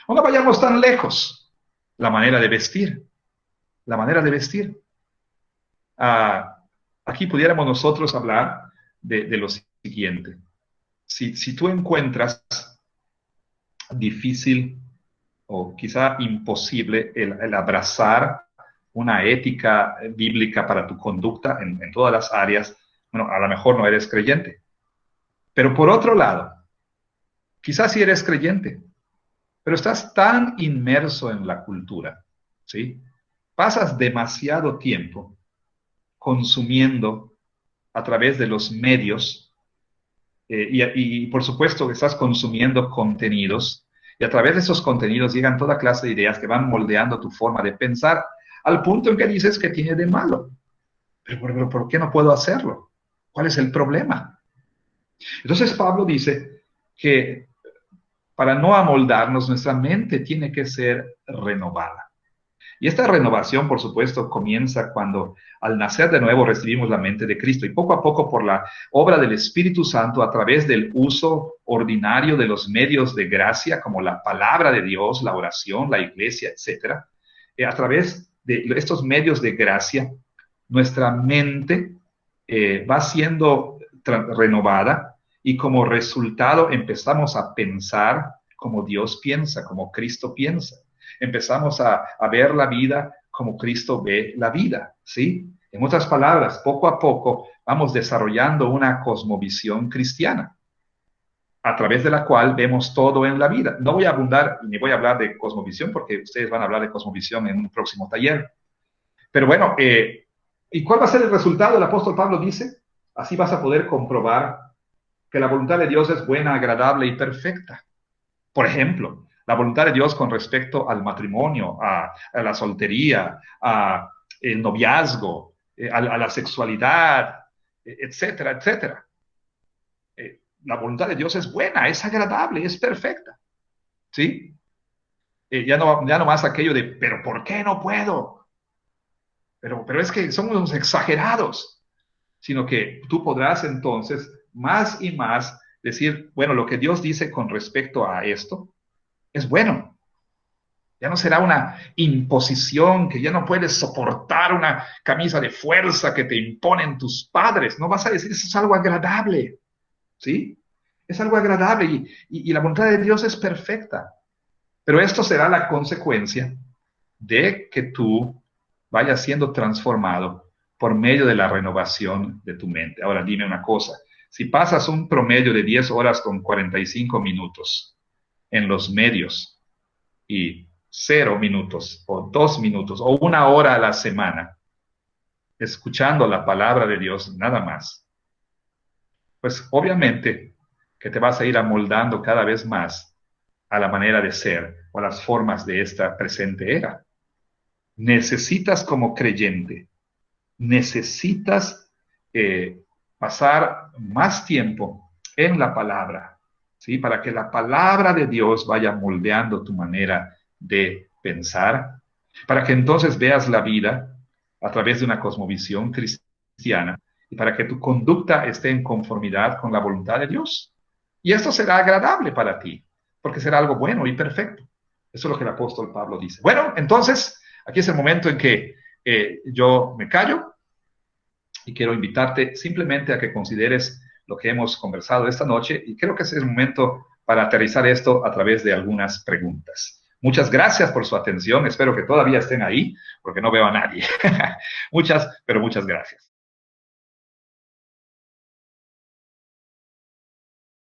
No vayamos tan lejos. La manera de vestir. La manera de vestir. Aquí pudiéramos nosotros hablar de lo siguiente. Si tú encuentras difícil o quizá imposible el abrazar una ética bíblica para tu conducta en todas las áreas, bueno, a lo mejor no eres creyente. Pero por otro lado, quizás sí eres creyente, pero estás tan inmerso en la cultura, ¿sí? Pasas demasiado tiempo consumiendo a través de los medios y por supuesto estás consumiendo contenidos y a través de esos contenidos llegan toda clase de ideas que van moldeando tu forma de pensar al punto en que dices que tiene de malo. Pero ¿por qué no puedo hacerlo? ¿Cuál es el problema? Entonces Pablo dice que para no amoldarnos, nuestra mente tiene que ser renovada. Y esta renovación, por supuesto, comienza cuando al nacer de nuevo recibimos la mente de Cristo y poco a poco por la obra del Espíritu Santo a través del uso ordinario de los medios de gracia como la palabra de Dios, la oración, la iglesia, etcétera. A través de estos medios de gracia, nuestra mente va siendo renovada y como resultado empezamos a pensar como Dios piensa, como Cristo piensa. Empezamos a ver la vida como Cristo ve la vida, ¿sí? En otras palabras, poco a poco vamos desarrollando una cosmovisión cristiana, a través de la cual vemos todo en la vida. No voy a abundar ni voy a hablar de cosmovisión, porque ustedes van a hablar de cosmovisión en un próximo taller. Pero bueno, ¿y cuál va a ser el resultado? El apóstol Pablo dice, así vas a poder comprobar que la voluntad de Dios es buena, agradable y perfecta. Por ejemplo, la voluntad de Dios con respecto al matrimonio, a la soltería, a el noviazgo, a la sexualidad, etcétera, etcétera. La voluntad de Dios es buena, es agradable, es perfecta. ¿Sí? Ya no más aquello de, pero ¿por qué no puedo? Pero es que somos unos exagerados, sino que tú podrás entonces más y más decir, bueno, lo que Dios dice con respecto a esto es bueno. Ya no será una imposición que ya no puedes soportar una camisa de fuerza que te imponen tus padres. No vas a decir, eso es algo agradable. ¿Sí? Es algo agradable y la voluntad de Dios es perfecta. Pero esto será la consecuencia de que tú vayas siendo transformado por medio de la renovación de tu mente. Ahora dime una cosa, si pasas un promedio de 10 horas con 45 minutos en los medios y 0 minutos o 2 minutos o 1 hora a la semana escuchando la palabra de Dios nada más, pues obviamente que te vas a ir amoldando cada vez más a la manera de ser o a las formas de esta presente era. Necesitas como creyente, necesitas pasar más tiempo en la palabra, ¿sí? Para que la palabra de Dios vaya moldeando tu manera de pensar, para que entonces veas la vida a través de una cosmovisión cristiana y para que tu conducta esté en conformidad con la voluntad de Dios. Y esto será agradable para ti, porque será algo bueno y perfecto. Eso es lo que el apóstol Pablo dice. Bueno, entonces, aquí es el momento en que yo me callo y quiero invitarte simplemente a que consideres lo que hemos conversado esta noche y creo que es el momento para aterrizar esto a través de algunas preguntas. Muchas gracias por su atención. Espero que todavía estén ahí porque no veo a nadie. Muchas, pero muchas gracias.